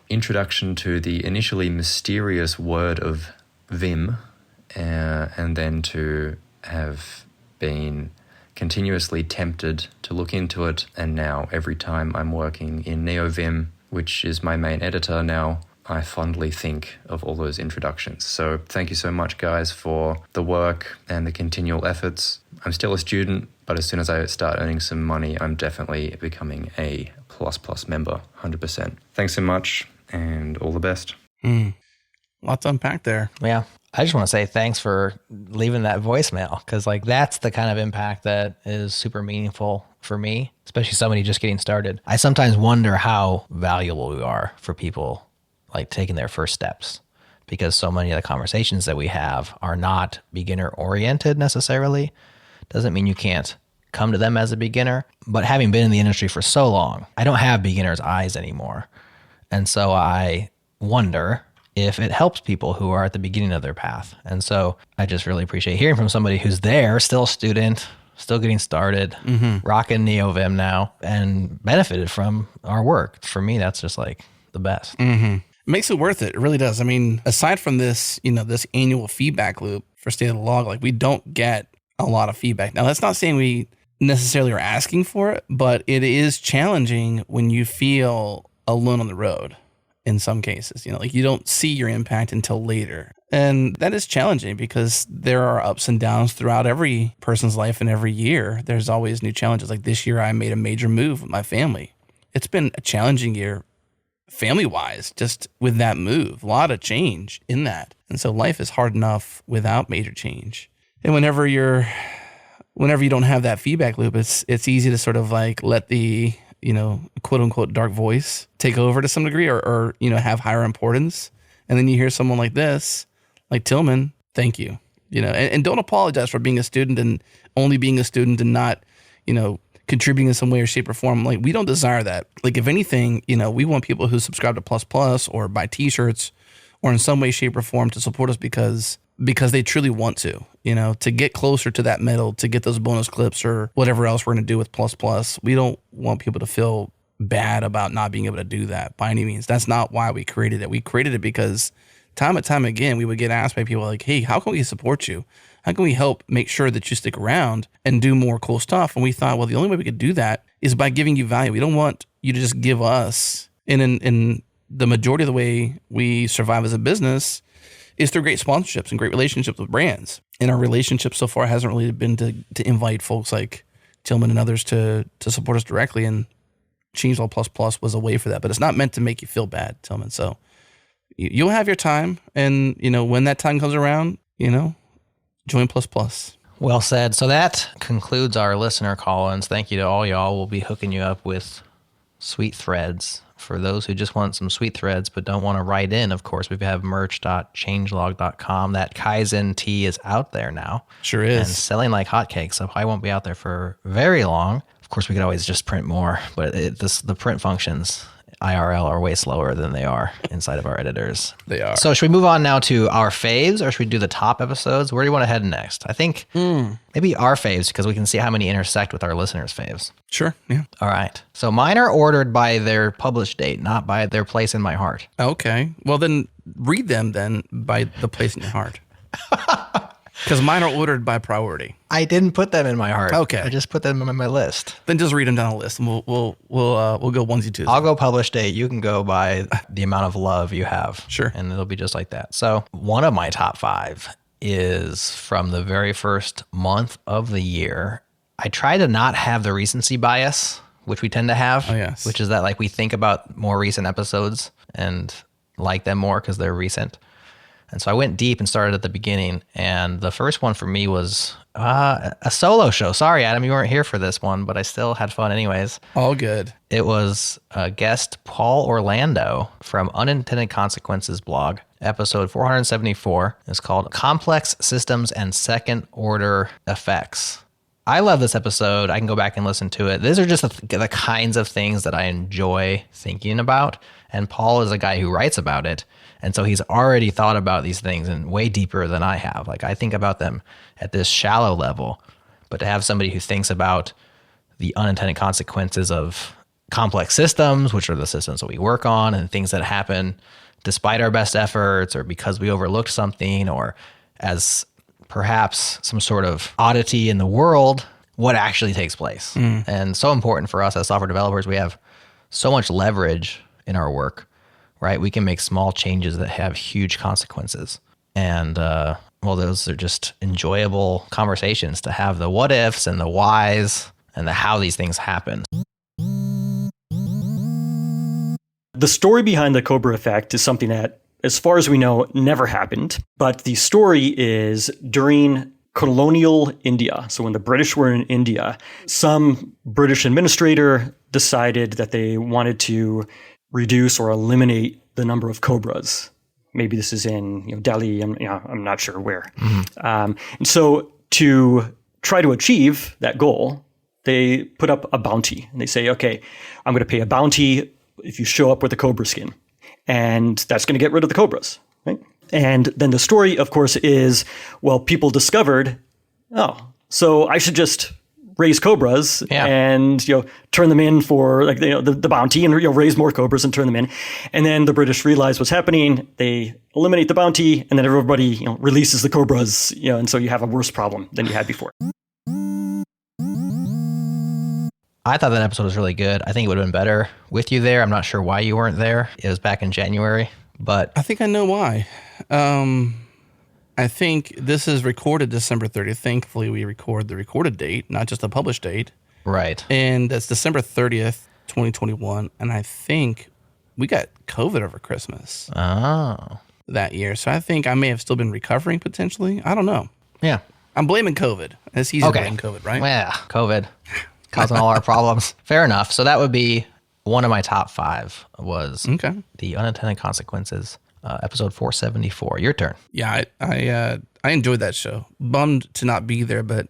introduction to the initially mysterious word of Vim, and then to have been continuously tempted to look into it. And now every time I'm working in NeoVim, which is my main editor now, I fondly think of all those introductions. So thank you so much, guys, for the work and the continual efforts. I'm still a student, but as soon as I start earning some money, I'm definitely becoming a plus member, 100%. Thanks so much, and all the best. Lots to unpack there. Yeah. I just want to say thanks for leaving that voicemail because like that's the kind of impact that is super meaningful for me, especially somebody just getting started. I sometimes wonder how valuable we are for people like taking their first steps because so many of the conversations that we have are not beginner oriented necessarily. Doesn't mean you can't come to them as a beginner, but having been in the industry for so long, I don't have beginner's eyes anymore. And so I wonder if it helps people who are at the beginning of their path. And so I just really appreciate hearing from somebody who's there, still a student, still getting started, rocking NeoVim now, and benefited from our work. For me, that's just like the best. It makes it worth it. It really does. I mean, aside from this, this annual feedback loop for State of the Log, like we don't get a lot of feedback. Now, that's not saying we necessarily are asking for it, but it is challenging when you feel alone on the road. In some cases, like you don't see your impact until later. And that is challenging because there are ups and downs throughout every person's life and every year. There's always new challenges. Like this year, I made a major move with my family. It's been a challenging year family-wise, just with that move. A lot of change in that. And so life is hard enough without major change. And whenever you don't have that feedback loop, it's easy to sort of like let the quote unquote dark voice take over to some degree or have higher importance. And then you hear someone like this, like Tillman, thank you, and don't apologize for being a student and only being a student and not, contributing in some way or shape or form. Like we don't desire that. Like if anything, we want people who subscribe to ++ or buy t-shirts or in some way, shape or form to support us because they truly want to get closer to that medal, to get those bonus clips or whatever else we're going to do with ++. We don't want people to feel bad about not being able to do that by any means. That's not why we created it. We created it because time and time again, we would get asked by people like, hey, how can we support you? How can we help make sure that you stick around and do more cool stuff? And we thought, well, the only way we could do that is by giving you value. We don't want you to just give us. In the majority of the way we survive as a business is through great sponsorships and great relationships with brands. And our relationship so far hasn't really been to invite folks like Tillman and others to support us directly. And Changelog++ was a way for that. But it's not meant to make you feel bad, Tillman. So you'll have your time. And, when that time comes around, join ++. Well said. So that concludes our listener call-ins. Thank you to all y'all. We'll be hooking you up with sweet threads. For those who just want some sweet threads but don't want to write in, of course, we have merch.changelog.com. That Kaizen tee is out there now. Sure is. And selling like hotcakes, so I won't be out there for very long. Of course, we could always just print more, but the print functions IRL are way slower than they are inside of our editors. They are. So should we move on now to our faves, or should we do the top episodes? Where do you want to head next? I think maybe our faves, because we can see how many intersect with our listeners' faves. Sure, yeah. All right. So mine are ordered by their published date, not by their place in my heart. Okay. Well, then read them then by the place in your heart. Because mine are ordered by priority. I didn't put them in my heart. Okay. I just put them on my list. Then just read them down the list, and we'll go onesie twosies. I'll go published date. You can go by the amount of love you have. Sure. And it'll be just like that. So one of my top 5 is from the very first month of the year. I try to not have the recency bias, which we tend to have. Oh, yes. Which is that like we think about more recent episodes and like them more because they're recent. And so I went deep and started at the beginning. And the first one for me was a solo show. Sorry, Adam, you weren't here for this one, but I still had fun anyways. All good. It was guest Paul Orlando from Unintended Consequences blog, episode 474. It's called Complex Systems and Second Order Effects. I love this episode. I can go back and listen to it. These are just the kinds of things that I enjoy thinking about. And Paul is a guy who writes about it. And so he's already thought about these things and way deeper than I have. Like I think about them at this shallow level, but to have somebody who thinks about the unintended consequences of complex systems, which are the systems that we work on and things that happen despite our best efforts or because we overlooked something or as perhaps some sort of oddity in the world, what actually takes place. And so important for us as software developers. We have so much leverage in our work, right? We can make small changes that have huge consequences. And, well, those are just enjoyable conversations to have the what ifs and the whys and the how these things happen. The story behind the Cobra effect is something that, as far as we know, never happened. But the story is during colonial India. So when the British were in India, some British administrator decided that they wanted to reduce or eliminate the number of cobras. Maybe this is in Delhi. I'm not sure where. And so to try to achieve that goal, they put up a bounty. And they say, okay, I'm going to pay a bounty if you show up with a cobra skin. And that's going to get rid of the cobras, right? And then the story, of course, is, well, people discovered, so I should just raise cobras and turn them in for the bounty and raise more cobras and turn them in. And then the British realize what's happening. They eliminate the bounty, and then everybody releases the cobras. And so you have a worse problem than you had before. I thought that episode was really good. I think it would have been better with you there. I'm not sure why you weren't there. It was back in January, but I think I know why. I think this is recorded December 30th. Thankfully, we record the recorded date, not just the published date. Right. And that's December 30th, 2021. And I think we got COVID over Christmas that year. So I think I may have still been recovering potentially. I don't know. Yeah. I'm blaming COVID. It's easy to blame COVID, right? Yeah, COVID. Causing all our problems. Fair enough. So that would be one of my top 5 was the Unintended Consequences, episode 474. Your turn. Yeah, I enjoyed that show. Bummed to not be there, but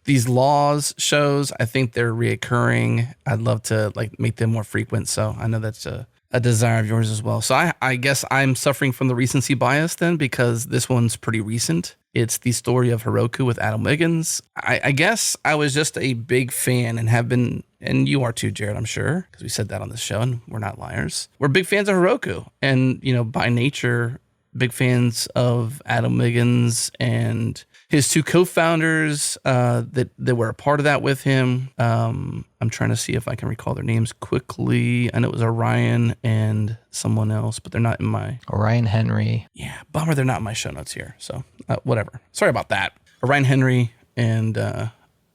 these laws shows, I think they're reoccurring. I'd love to make them more frequent. So I know that's a desire of yours as well. So I guess I'm suffering from the recency bias then because this one's pretty recent. It's the story of Heroku with Adam Wiggins. I guess I was just a big fan and have been, and you are too, Jerod, I'm sure, because we said that on this show and we're not liars. We're big fans of Heroku and, by nature, big fans of Adam Wiggins and his 2 co-founders that were a part of that with him. I'm trying to see if I can recall their names quickly. I know it was Orion and someone else, but they're not in my... Orion Henry. Yeah, bummer they're not in my show notes here. So whatever. Sorry about that. Orion Henry and the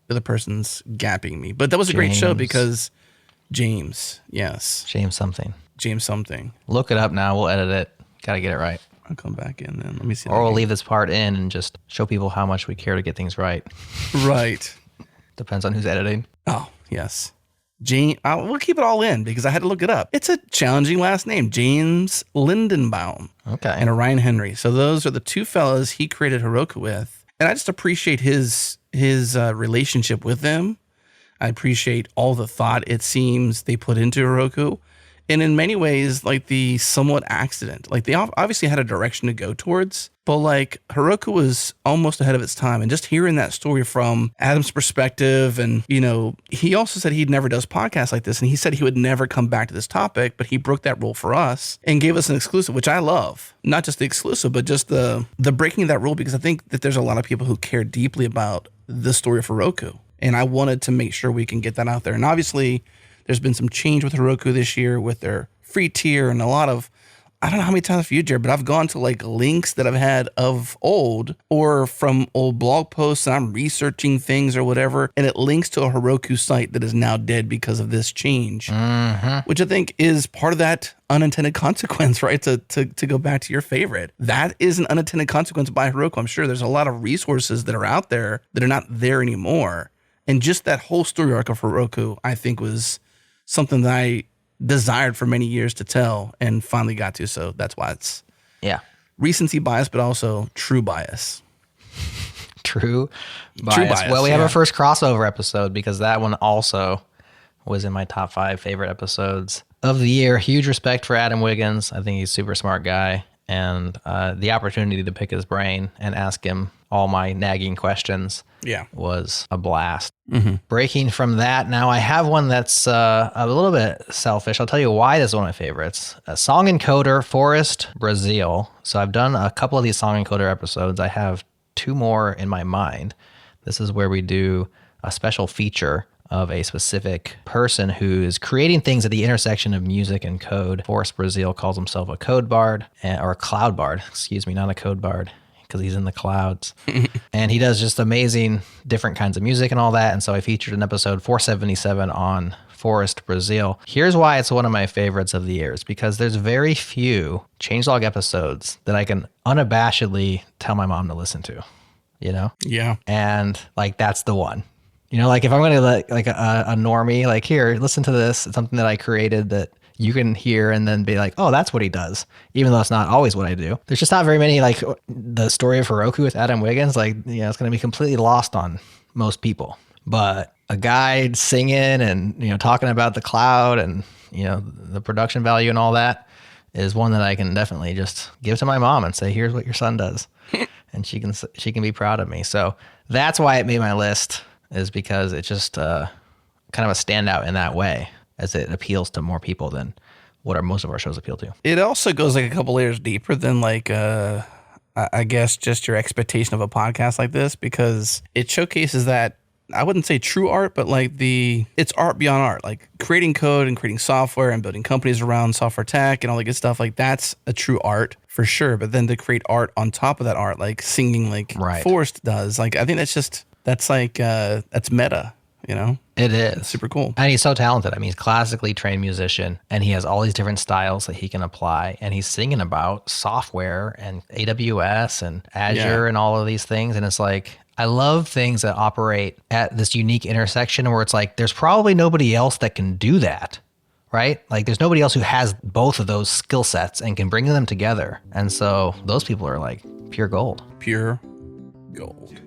other person's gapping me. But that was a great show because James, yes. James something. Look it up now. We'll edit it. Got to get it right. I'll come back in then. Let me see. Or we'll leave this part in and just show people how much we care to get things right. Right. Depends on who's editing. Oh, yes. We'll keep it all in because I had to look it up. It's a challenging last name, James Lindenbaum. Okay. And Orion Henry. So those are the 2 fellas he created Heroku with. And I just appreciate his relationship with them. I appreciate all the thought it seems they put into Heroku. And in many ways, like the somewhat accident, like they obviously had a direction to go towards, but like Heroku was almost ahead of its time. And just hearing that story from Adam's perspective, and, you know, he also said he never does podcasts like this. And he said he would never come back to this topic, but he broke that rule for us and gave us an exclusive, which I love. Not just the exclusive, but just the breaking of that rule, because I think that there's a lot of people who care deeply about the story of Heroku. And I wanted to make sure we can get that out there. And obviously, there's been some change with Heroku this year with their free tier and a lot of, I don't know how many times for you, Jerod, but I've gone to like links that I've had of old or from old blog posts, and I'm researching things or whatever, and it links to a Heroku site that is now dead because of this change, which I think is part of that unintended consequence, right? To go back to your favorite. That is an unintended consequence by Heroku. I'm sure there's a lot of resources that are out there that are not there anymore. And just that whole story arc of Heroku, I think, was something that I desired for many years to tell and finally got to. So that's why it's recency bias, but also true bias. True bias. Well, we have our first crossover episode because that one also was in my top 5 favorite episodes of the year. Huge respect for Adam Wiggins. I think he's a super smart guy. And the opportunity to pick his brain and ask him all my nagging questions was a blast. Breaking from that, now I have one that's a little bit selfish. I'll tell you why this is one of my favorites. Song Encoder, Forest, Brazil. So I've done a couple of these Song Encoder episodes. I have 2 more in my mind. This is where we do a special feature of a specific person who is creating things at the intersection of music and code. Forrest Brazil calls himself a code bard, or a cloud bard, excuse me, not a code bard, because he's in the clouds. And he does just amazing different kinds of music and all that. And so I featured an episode 477 on Forrest Brazil. Here's why it's one of my favorites of the year. It's because there's very few changelog episodes that I can unabashedly tell my mom to listen to, you know? Yeah. And like, that's the one. You know, like if I'm going to like a normie, like, here, listen to this. It's something that I created that you can hear and then be like, oh, that's what he does. Even though it's not always what I do. There's just not very many, like the story of Heroku with Adam Wiggins, like, you know, it's going to be completely lost on most people. But a guy singing and, you know, talking about the cloud and, you know, the production value and all that is one that I can definitely just give to my mom and say, here's what your son does. And she can be proud of me. So that's why it made my list, is because it's just kind of a standout in that way, as it appeals to more people than what most of our shows appeal to. It also goes like a couple layers deeper than like, I guess, just your expectation of a podcast like this, because it showcases that, I wouldn't say true art, but like it's art beyond art, like creating code and creating software and building companies around software tech and all that good stuff. Like that's a true art for sure. But then to create art on top of that art, like singing like Forrest does, like, I think that's meta, you know? It is. It's super cool. And he's so talented. I mean, he's a classically trained musician, and he has all these different styles that he can apply. And he's singing about software and AWS and Azure and all of these things. And it's like, I love things that operate at this unique intersection where it's like, there's probably nobody else that can do that, right? Like there's nobody else who has both of those skill sets and can bring them together. And so those people are like pure gold. Pure gold.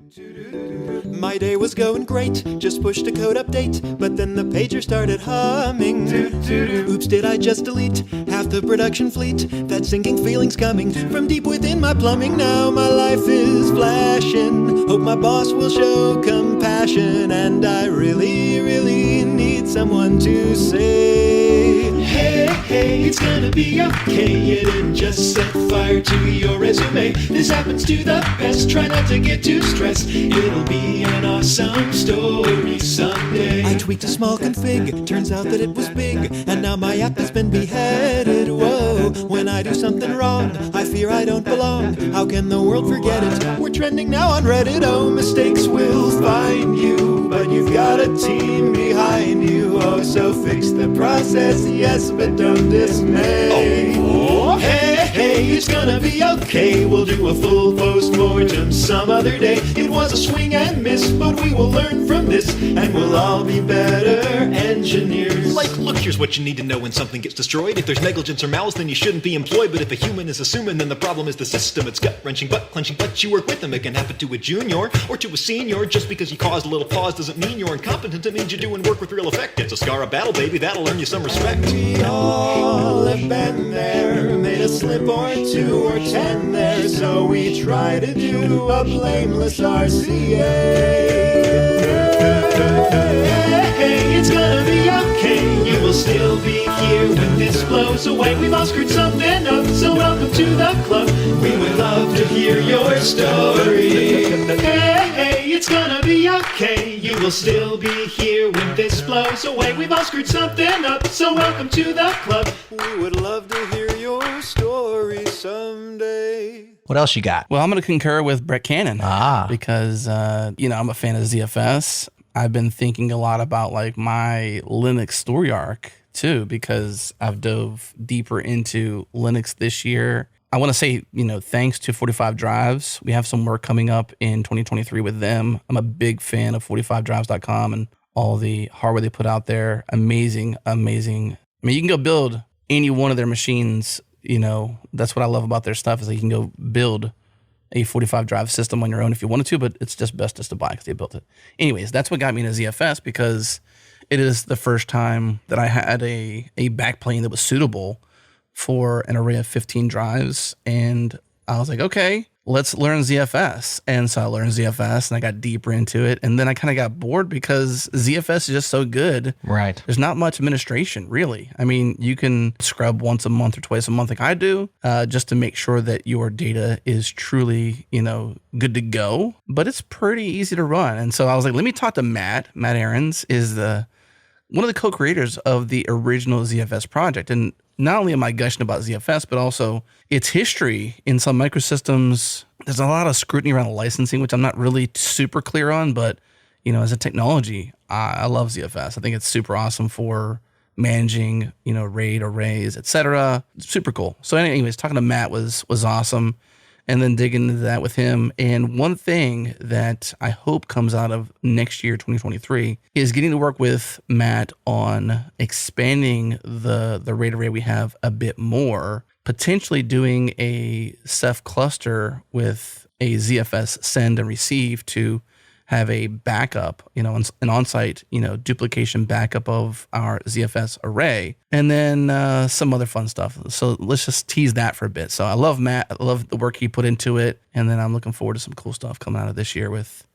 My day was going great, just pushed a code update, but then the pager started humming. Oops, did I just delete half the production fleet? That sinking feeling's coming from deep within my plumbing. Now my life is flashing, hope my boss will show compassion, and I really, really need someone to say, hey, hey, it's gonna be okay. You didn't just set fire to your resume. This happens to the best, try not to get too stressed. It'll be an awesome story someday. I tweaked a small config, turns out that it was big, and now my app has been beheaded. Whoa, when I do something wrong, I fear I don't belong. How can the world forget it? We're trending now on Reddit. Oh, mistakes will find you, but you've got a team behind you. Oh, so fix the process, yes, but don't dismay. Oh, hey, hey, it's gonna be okay. We'll do a full post-mortem some other day. It was a swing and miss, but we will learn from this, and we'll all be better engineers. Like Look, here's what you need to know when something gets destroyed. If there's negligence or malice, then you shouldn't be employed. But if a human is assuming, then the problem is the system. It's gut-wrenching, butt-clenching, but you work with them. It can happen to a junior or to a senior. Just because you caused a little pause doesn't mean you're incompetent. It means you're doing work with real effect. It's a scar of battle, baby. That'll earn you some respect. We all have been there, made a slip or 2 or 10 there. So we try to do a blameless RCA. It's gonna be okay. You will still be here when this blows away. We've all screwed something up, so welcome to the club. We would love to hear your story. Hey, it's gonna be okay. You will still be here when this blows away. We've all screwed something up, so welcome to the club. We would love to hear your story someday. What else you got? Well, I'm going to concur with Brett Cannon because, I'm a fan of ZFS. I've been thinking a lot about like my Linux story arc too, because I've dove deeper into Linux this year. I want to say, thanks to 45 Drives, we have some work coming up in 2023 with them. I'm a big fan of 45drives.com and all the hardware they put out there. Amazing. I mean, you can go build any one of their machines. That's what I love about their stuff is that you can go build a 45 drive system on your own if you wanted to, but it's just best just to buy because they built it. Anyways, that's what got me into ZFS because it is the first time that I had a backplane that was suitable for an array of 15 drives. And I was like, okay, let's learn ZFS. And so I learned ZFS and I got deeper into it. And then I kind of got bored because ZFS is just so good. Right. There's not much administration, really. I mean, you can scrub once a month or twice a month like I do, just to make sure that your data is truly, good to go. But it's pretty easy to run. And so I was like, let me talk to Matt. Matt Ahrens is one of the co-creators of the original ZFS project. And not only am I gushing about ZFS, but also its history in some microsystems. There's a lot of scrutiny around licensing, which I'm not really super clear on, but as a technology, I love ZFS. I think it's super awesome for managing, RAID arrays, etc. Super cool. So anyways, talking to Matt was awesome. And then digging into that with him. And one thing that I hope comes out of next year, 2023, is getting to work with Matt on expanding the RAID array we have a bit more, potentially doing a Ceph cluster with a ZFS send and receive to have a backup, an on-site, duplication backup of our ZFS array, and then some other fun stuff. So let's just tease that for a bit. So I love Matt. I love the work he put into it. And then I'm looking forward to some cool stuff coming out of this year with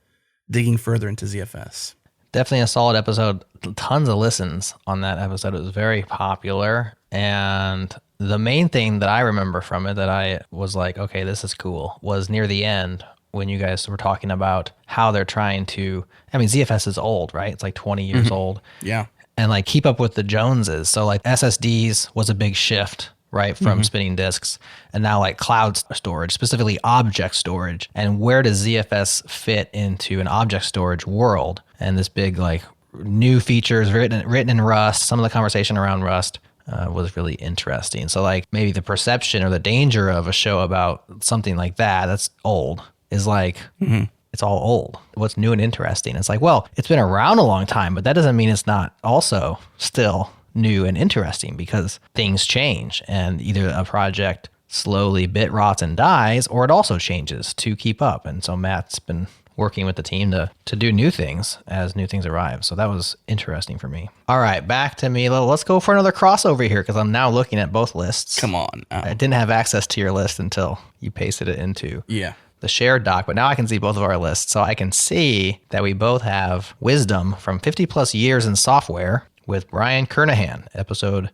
digging further into ZFS. Definitely a solid episode. Tons of listens on that episode. It was very popular. And the main thing that I remember from it that I was like, okay, this is cool, was near the end when you guys were talking about how they're trying to, ZFS is old, right? It's like 20 years old. Yeah. And like keep up with the Joneses. So like SSDs was a big shift, right? From spinning disks, and now like cloud storage, specifically object storage. And where does ZFS fit into an object storage world? And this big like new features written in Rust, some of the conversation around Rust was really interesting. So like maybe the perception or the danger of a show about something like that's old is like, it's all old. What's new and interesting? It's like, well, it's been around a long time, but that doesn't mean it's not also still new and interesting because things change and either a project slowly bit rots and dies or it also changes to keep up. And so Matt's been working with the team to do new things as new things arrive. So that was interesting for me. All right, back to Milo. Let's go for another crossover here because I'm now looking at both lists. Come on. I didn't have access to your list until you pasted it into the shared doc, but now I can see both of our lists. So I can see that we both have wisdom from 50 plus years in software with Brian Kernahan, episode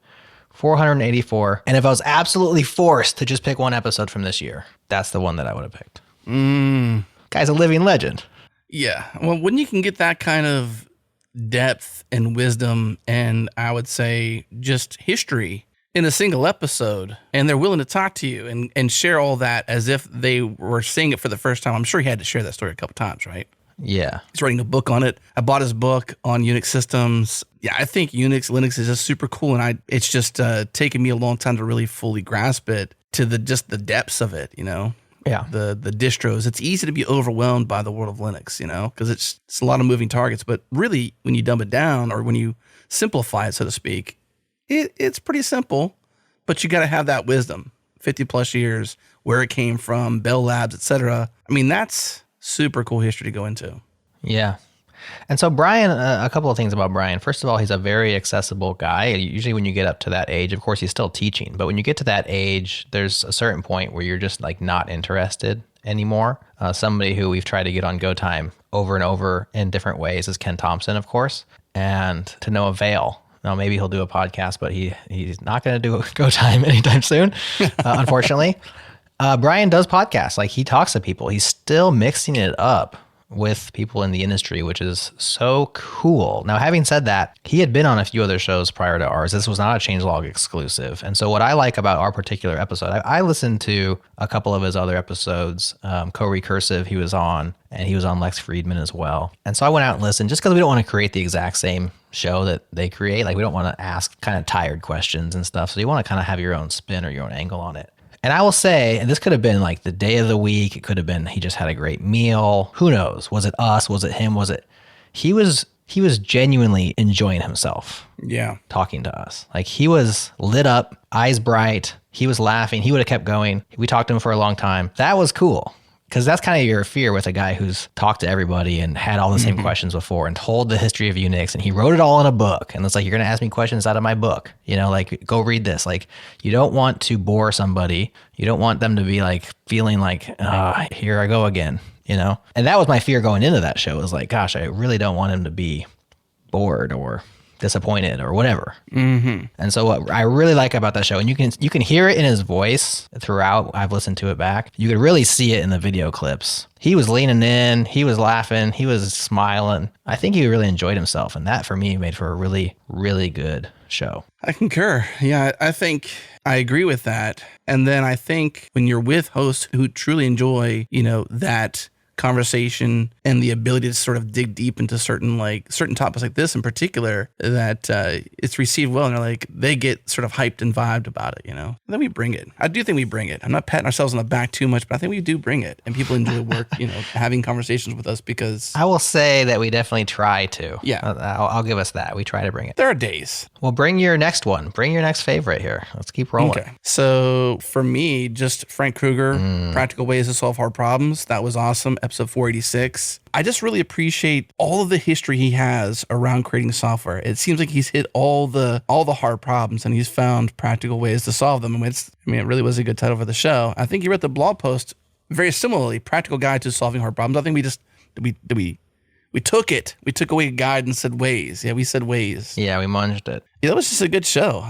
484. And if I was absolutely forced to just pick one episode from this year, that's the one that I would have picked. Guy's a living legend. Yeah. Well, when you can get that kind of depth and wisdom and I would say just history in a single episode, and they're willing to talk to you and share all that as if they were seeing it for the first time. I'm sure he had to share that story a couple times, right? Yeah. He's writing a book on it. I bought his book on Unix systems. Yeah, I think Linux is just super cool, and it's just taken me a long time to really fully grasp it to the depths of it, Yeah. The distros. It's easy to be overwhelmed by the world of Linux, because it's a lot of moving targets. But really, when you dumb it down or when you simplify it, so to speak, it's pretty simple, but you got to have that wisdom. 50 plus years, where it came from, Bell Labs, etc. I mean, that's super cool history to go into. Yeah. And so Brian, a couple of things about Brian. First of all, he's a very accessible guy. Usually when you get up to that age, of course, he's still teaching. But when you get to that age, there's a certain point where you're just like not interested anymore. Somebody who we've tried to get on Go Time over and over in different ways is Ken Thompson, of course, and to no avail. Now, maybe he'll do a podcast, but he's not going to do Go Time anytime soon, unfortunately. Brian does podcasts. Like, he talks to people. He's still mixing it up with people in the industry, which is so cool. Now, having said that, he had been on a few other shows prior to ours. This was not a Changelog exclusive. And so what I like about our particular episode, I listened to a couple of his other episodes, Co-Recursive he was on, and he was on Lex Friedman as well. And so I went out and listened just because we don't want to create the exact same show that they create. Like, we don't want to ask kind of tired questions and stuff. So you want to kind of have your own spin or your own angle on it. And I will say, and this could have been like the day of the week. It could have been he just had a great meal. Who knows? Was it us? Was it him? Was it? He was genuinely enjoying himself. Yeah. Talking to us. Like, he was lit up, eyes bright. He was laughing. He would have kept going. We talked to him for a long time. That was cool. Because that's kind of your fear with a guy who's talked to everybody and had all the same questions before and told the history of Unix, and he wrote it all in a book. And it's like, you're going to ask me questions out of my book, like, go read this. Like, you don't want to bore somebody. You don't want them to be like feeling like, here I go again, And that was my fear going into that show. It was like, gosh, I really don't want him to be bored or disappointed or whatever. Mm-hmm. And so what I really like about that show, and you can hear it in his voice throughout. I've listened to it back. You could really see it in the video clips. He was leaning in, he was laughing, he was smiling. I think he really enjoyed himself. And that for me made for a really, really good show. I concur. Yeah, I think I agree with that. And then I think when you're with hosts who truly enjoy, that conversation and the ability to sort of dig deep into certain topics like this in particular, that it's received well, and they get sort of hyped and vibed about it, And then we bring it. I do think we bring it. I'm not patting ourselves on the back too much, but I think we do bring it, and people enjoy work, having conversations with us, because I will say that we definitely try to. Yeah, I'll give us that. We try to bring it. There are days. Well, bring your next one. Bring your next favorite here. Let's keep rolling. Okay. So for me, just Frank Krueger, Practical Ways to Solve Hard Problems. That was awesome. Episode 486. I just really appreciate all of the history he has around creating software. It seems like he's hit all the hard problems, and he's found practical ways to solve them. It really was a good title for the show. I think he wrote the blog post very similarly, Practical Guide to Solving Hard Problems. I think we took it. We took away guide and said ways. Yeah, we said ways. Yeah, we munged it. Yeah, that was just a good show.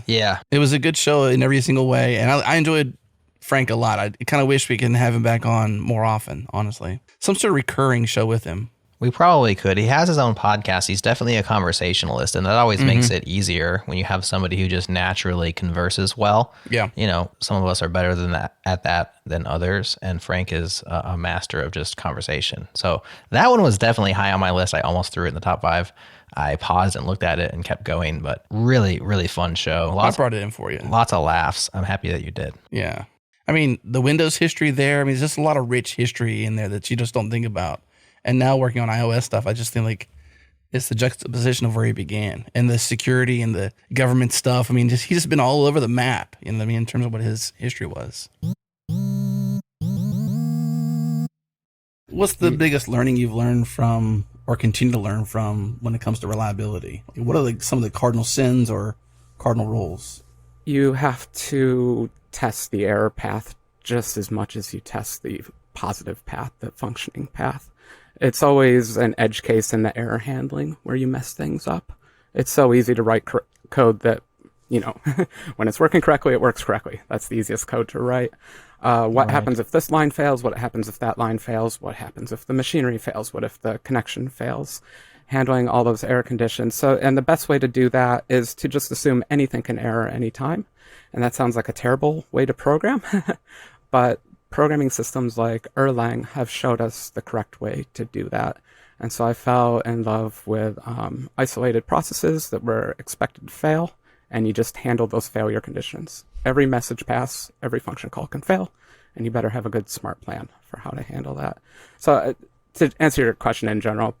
Yeah, it was a good show in every single way, and I enjoyed Frank a lot. I kind of wish we can have him back on more often, honestly. Some sort of recurring show with him. We probably could. He has his own podcast. He's definitely a conversationalist, and that always makes it easier when you have somebody who just naturally converses well. Yeah. Some of us are better at that than others, and Frank is a master of just conversation. So that one was definitely high on my list. I almost threw it in the top 5. I paused and looked at it and kept going, but really, really fun show. I brought it in for you. Lots of laughs. I'm happy that you did. Yeah. The Windows history there, there's just a lot of rich history in there that you just don't think about. And now working on iOS stuff, I just think like it's the juxtaposition of where he began, and the security and the government stuff. He's just been all over the map, in terms of what his history was. What's the biggest learning you've learned from or continue to learn from when it comes to reliability? What are some of the cardinal sins or cardinal rules? You have to test the error path just as much as you test the positive path, the functioning path. It's always an edge case in the error handling where you mess things up. It's so easy to write code that, when it's working correctly, it works correctly. That's the easiest code to write. What happens if this line fails? What happens if that line fails? What happens if the machinery fails? What if the connection fails? Handling all those error conditions. And the best way to do that is to just assume anything can error anytime. And that sounds like a terrible way to program, but programming systems like Erlang have showed us the correct way to do that. And so I fell in love with isolated processes that were expected to fail, and you just handle those failure conditions. Every message pass, every function call can fail, and you better have a good smart plan for how to handle that. So to answer your question in general,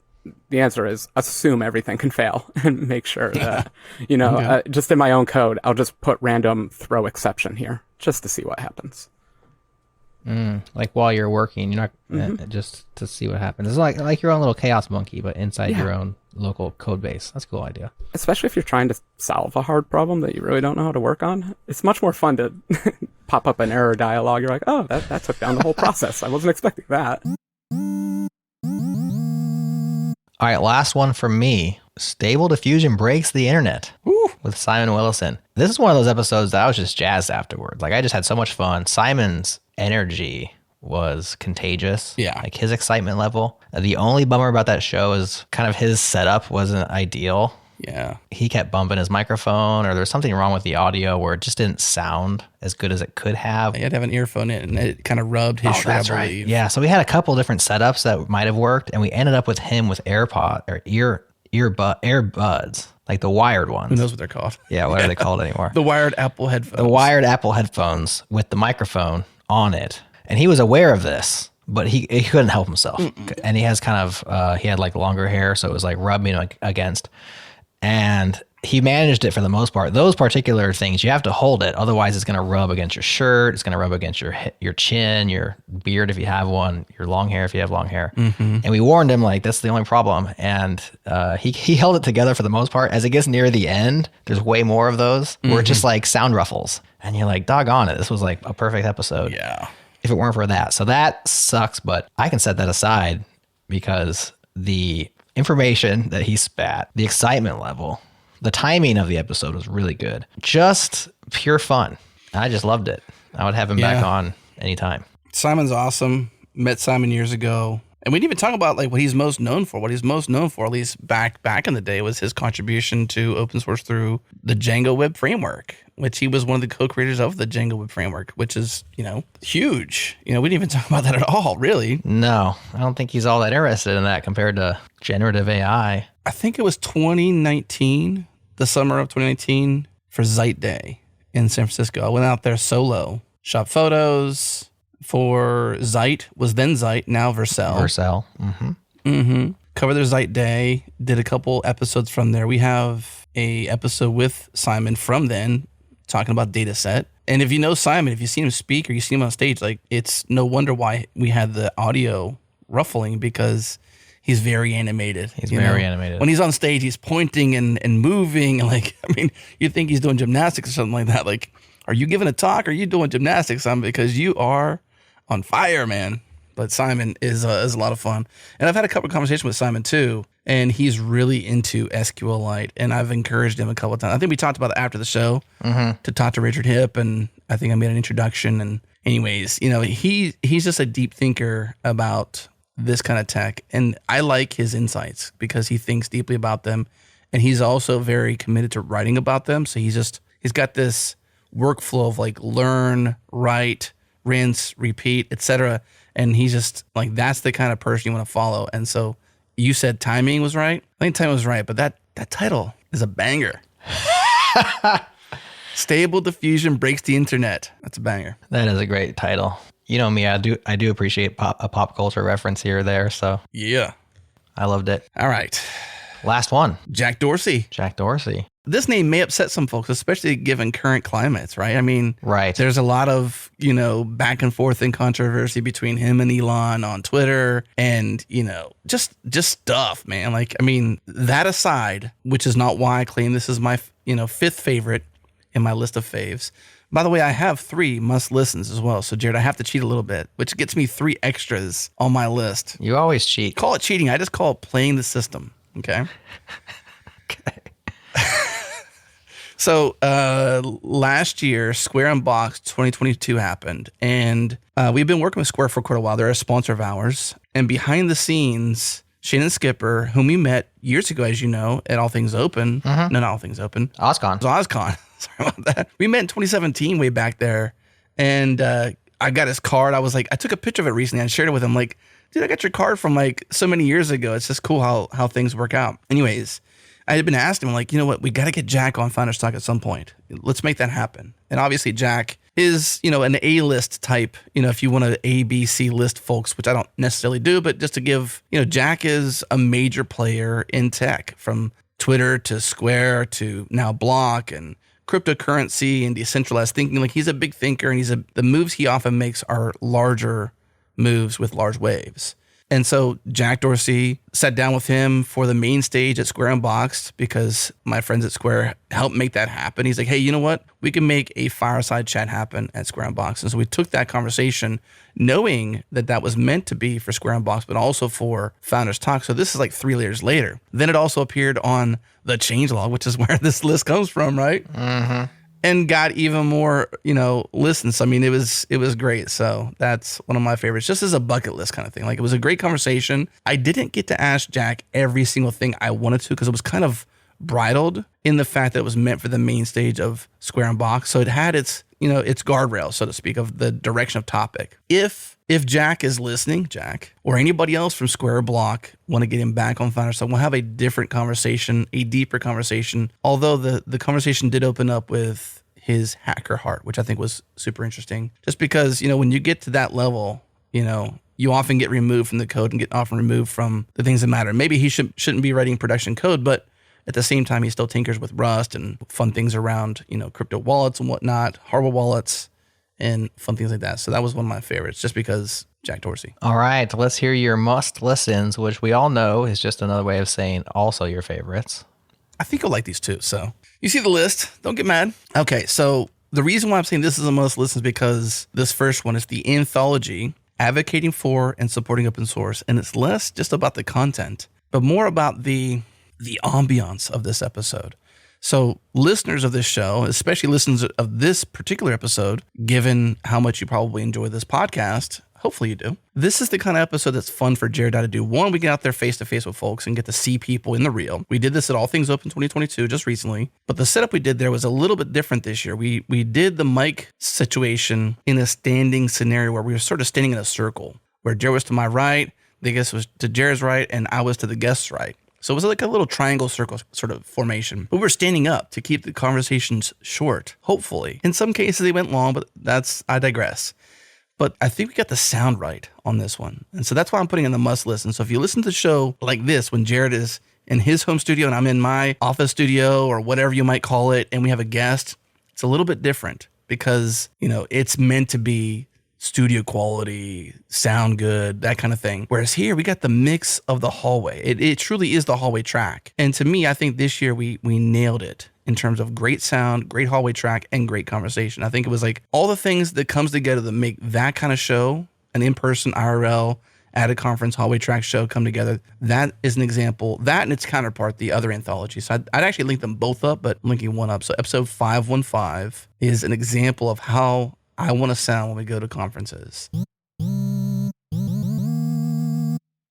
The answer is assume everything can fail and make sure that, just in my own code, I'll just put random throw exception here just to see what happens. Like while you're working, you're not just to see what happens. It's like your own little chaos monkey, but inside your own local code base. That's a cool idea. Especially if you're trying to solve a hard problem that you really don't know how to work on. It's much more fun to pop up an error dialog. You're like, oh, that took down the whole process. I wasn't expecting that. All right, last one from me. Stable Diffusion breaks the internet with Simon Willison. This is one of those episodes that I was just jazzed afterwards. Like, I just had so much fun. Simon's energy was contagious. Yeah. Like, his excitement level. The only bummer about that show is kind of his setup wasn't ideal. Yeah. He kept bumping his microphone, or there was something wrong with the audio where it just didn't sound as good as it could have. He had to have an earphone in, and it kind of rubbed his shirt, that's I right. believe. Yeah, so we had a couple different setups that might have worked, and we ended up with him with earbuds, like the wired ones. Who knows what they're called? Yeah, what are they called anymore? The wired Apple headphones. The wired Apple headphones with the microphone on it. And he was aware of this, but he couldn't help himself. And he has kind of, he had like longer hair, so it was like rubbing against. And he managed it for the most part. Those particular things, you have to hold it. Otherwise, it's going to rub against your shirt. It's going to rub against your chin, your beard if you have one, your long hair if you have long hair. And we warned him, like, that's the only problem. And he held it together for the most part. As it gets near the end, there's way more of those where it's just like sound ruffles. And you're like, doggone it. This was like a perfect episode. Yeah. If it weren't for that. So that sucks, but I can set that aside because the information that he spat, the excitement level, the timing of the episode was really good. Just pure fun. I just loved it. I would have him back on anytime. Simon's awesome. Met Simon years ago. And we didn't even talk about like what he's most known for. What he's most known for, at least back in the day, was his contribution to open source through the Django Web Framework, which he was one of the co-creators of the Django Web Framework, which is, huge. We didn't even talk about that at all, really. No, I don't think he's all that interested in that compared to generative AI. I think it was 2019, the summer of 2019, for Zeit Day in San Francisco. I went out there solo, shot photos for Zeit, was then Zeit, now Vercel. Vercel. Covered their Zeit Day, did a couple episodes from there. We have a episode with Simon from then, talking about data set. And if you know Simon, if you see him speak or you see him on stage, like, it's no wonder why we had the audio ruffling, because he's very animated. He's very animated. When he's on stage, he's pointing and moving. And like, I mean, you'd think he's doing gymnastics or something like that. Like, are you giving a talk or are you doing gymnastics, Simon? Because you are on fire, man. But Simon is a lot of fun. And I've had a couple of conversations with Simon too, and he's really into SQLite, and I've encouraged him a couple of times. I think we talked about it after the show to talk to Richard Hipp, and I think I made an introduction. And anyways, he's just a deep thinker about this kind of tech, and I like his insights because he thinks deeply about them, and he's also very committed to writing about them. So he's got this workflow of like learn, write, rinse, repeat, etc. And he's just like, that's the kind of person you want to follow. And so you said timing was right. I think timing was right, but that title is a banger. Stable Diffusion breaks the internet. That's a banger. That is a great title. You know me, I do appreciate a pop culture reference here or there. So yeah, I loved it. All right. Last one. Jack Dorsey. This name may upset some folks, especially given current climates, right? I mean, there's a lot of, back and forth and controversy between him and Elon on Twitter and, just stuff, man. Like, I mean, that aside, which is not why I claim this is my, fifth favorite in my list of faves. By the way, I have 3 must listens as well. So, Jerod, I have to cheat a little bit, which gets me 3 extras on my list. You always cheat. Call it cheating. I just call it playing the system. Okay. Okay. So last year, Square Unboxed 2022 happened, and we've been working with Square for quite a while. They're a sponsor of ours. And behind the scenes, Shannon Skipper, whom we met years ago, as you know, at All Things Open. No, not All Things Open. OzCon. OzCon. Sorry about that. We met in 2017 way back there, and I got his card. I was like, I took a picture of it recently and shared it with him. Like, dude, I got your card from like so many years ago. It's just cool how things work out. Anyways, I had been asking him, like, you know what, we got to get Jack on Founders Talk at some point. Let's make that happen. And obviously Jack is, an A-list type, if you want to A, B, C list folks, which I don't necessarily do, but just to give, Jack is a major player in tech, from Twitter to Square to now Block and cryptocurrency and decentralized thinking. Like, he's a big thinker, and the moves he often makes are larger moves with large waves. And so Jack Dorsey sat down with him for the main stage at Square Unboxed, because my friends at Square helped make that happen. He's like, hey, you know what? We can make a fireside chat happen at Square Unboxed. And so we took that conversation knowing that was meant to be for Square Unboxed, but also for Founders Talk. So this is like 3 layers later. Then it also appeared on the Changelog, which is where this list comes from, right? Mm-hmm. And got even more, listens. I mean, it was great. So that's one of my favorites, just as a bucket list kind of thing. Like, it was a great conversation. I didn't get to ask Jack every single thing I wanted to, because it was kind of bridled in the fact that it was meant for the main stage of Square Unboxed. So it had its guardrails, so to speak, of the direction of topic. If Jack is listening, Jack, or anybody else from Square Block want to get him back on Founders Talk, we'll have a different conversation, a deeper conversation. Although the conversation did open up with his hacker heart, which I think was super interesting. Just because, when you get to that level, you often get removed from the code and get often removed from the things that matter. Maybe he shouldn't be writing production code, but at the same time, he still tinkers with Rust and fun things around, crypto wallets and whatnot, hardware wallets, and fun things like that. So that was one of my favorites, just because Jack Dorsey. All right, let's hear your must listens, which we all know is just another way of saying also your favorites. I think you'll like these too. So you see the list. Don't get mad. Okay, so the reason why I'm saying this is a must listen is because this first one is the anthology, Advocating for and Supporting Open Source. And it's less just about the content, but more about the ambiance of this episode. So listeners of this show, especially listeners of this particular episode, given how much you probably enjoy this podcast, hopefully you do, this is the kind of episode that's fun for Jerod to do. One, we get out there face-to-face with folks and get to see people in the real. We did this at All Things Open 2022 just recently, but the setup we did there was a little bit different this year. We did the mic situation in a standing scenario where we were sort of standing in a circle, where Jerod was to my right, the guest was to Jerrod's right, and I was to the guest's right. So it was like a little triangle circle sort of formation. But we're standing up to keep the conversations short, hopefully. In some cases, they went long, but I digress. But I think we got the sound right on this one. And so that's why I'm putting in the must listen. So if you listen to the show like this, when Jerod is in his home studio and I'm in my office studio or whatever you might call it, and we have a guest, it's a little bit different because, it's meant to be studio quality, sound good, that kind of thing. Whereas here we got the mix of the hallway. It truly is the hallway track. And to me, I think this year we nailed it in terms of great sound, great hallway track, and great conversation. I think it was like all the things that comes together to make that kind of show, an in-person IRL, at a conference hallway track show come together. That is an example. That and its counterpart, the other anthology. So I'd actually link them both up, but I'm linking one up. So episode 515 is an example of how I want to sound when we go to conferences.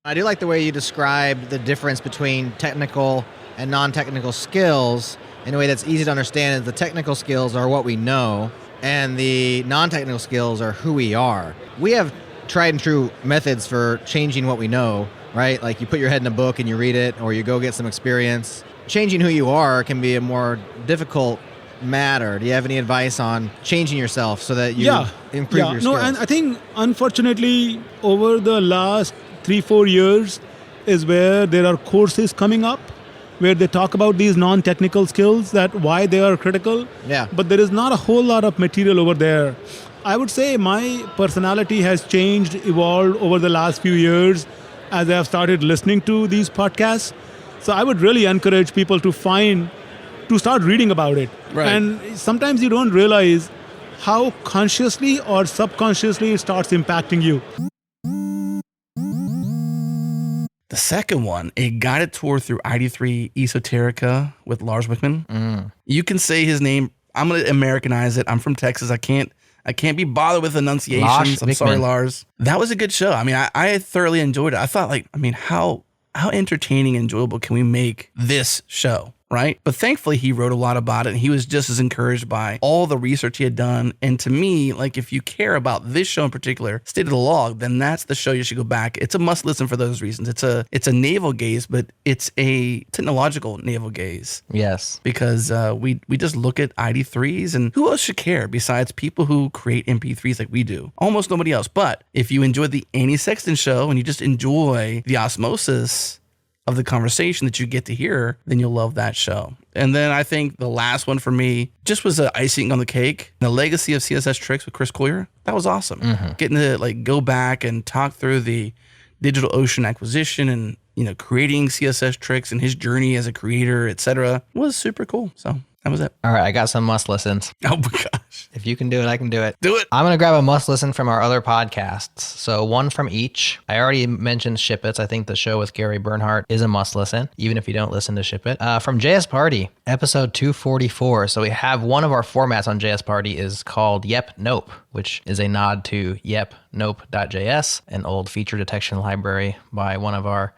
I do like the way you describe the difference between technical and non-technical skills in a way that's easy to understand. The technical skills are what we know, and the non-technical skills are who we are. We have tried and true methods for changing what we know, right? Like you put your head in a book and you read it, or you go get some experience. Changing who you are can be a more difficult matter. Do you have any advice on changing yourself so that you improve your skills? No, and I think unfortunately over the last 3-4 years is where there are courses coming up where they talk about these non-technical skills, that why they are critical. Yeah. But there is not a whole lot of material over there. I would say my personality has changed, evolved over the last few years as I have started listening to these podcasts. So I would really encourage people to start reading about it. Right. And sometimes you don't realize how consciously or subconsciously it starts impacting you. The second one, a guided tour through ID3 Esoterica with Lars Wickman. You can say his name. I'm going to Americanize it. I'm from Texas. I can't be bothered with enunciations. I'm sorry, Lars. That was a good show. I mean, I thoroughly enjoyed it. I thought how entertaining and enjoyable can we make this show? right? But thankfully, he wrote a lot about it, and he was just as encouraged by all the research he had done. And to me, like, if you care about this show in particular, State of the Log, then that's the show you should go back. It's a must listen for those reasons. It's a navel gaze, but it's a technological navel gaze. Yes. Because we just look at ID3s, and who else should care besides people who create MP3s like we do? Almost nobody else. But if you enjoy the Annie Sexton show and you just enjoy the osmosis of the conversation that you get to hear, then you'll love that show. And then I think the last one for me just was the icing on the cake. The Legacy of CSS Tricks with Chris Collier. That was awesome. Getting to like go back and talk through the DigitalOcean acquisition and, you know, creating CSS Tricks and his journey as a creator, etc., was super cool. So that was it. All right, I got some must listens. Oh my gosh. If you can do it, I can do it. Do it. I'm going to grab a must listen from our other podcasts. So one from each. I already mentioned Ship It's. I think the show with Gary Bernhardt is a must listen, even if you don't listen to Ship It. From JS Party, episode 244. So we have one of our formats on JS Party is called Yep Nope, which is a nod to yepnope.js, an old feature detection library by one of our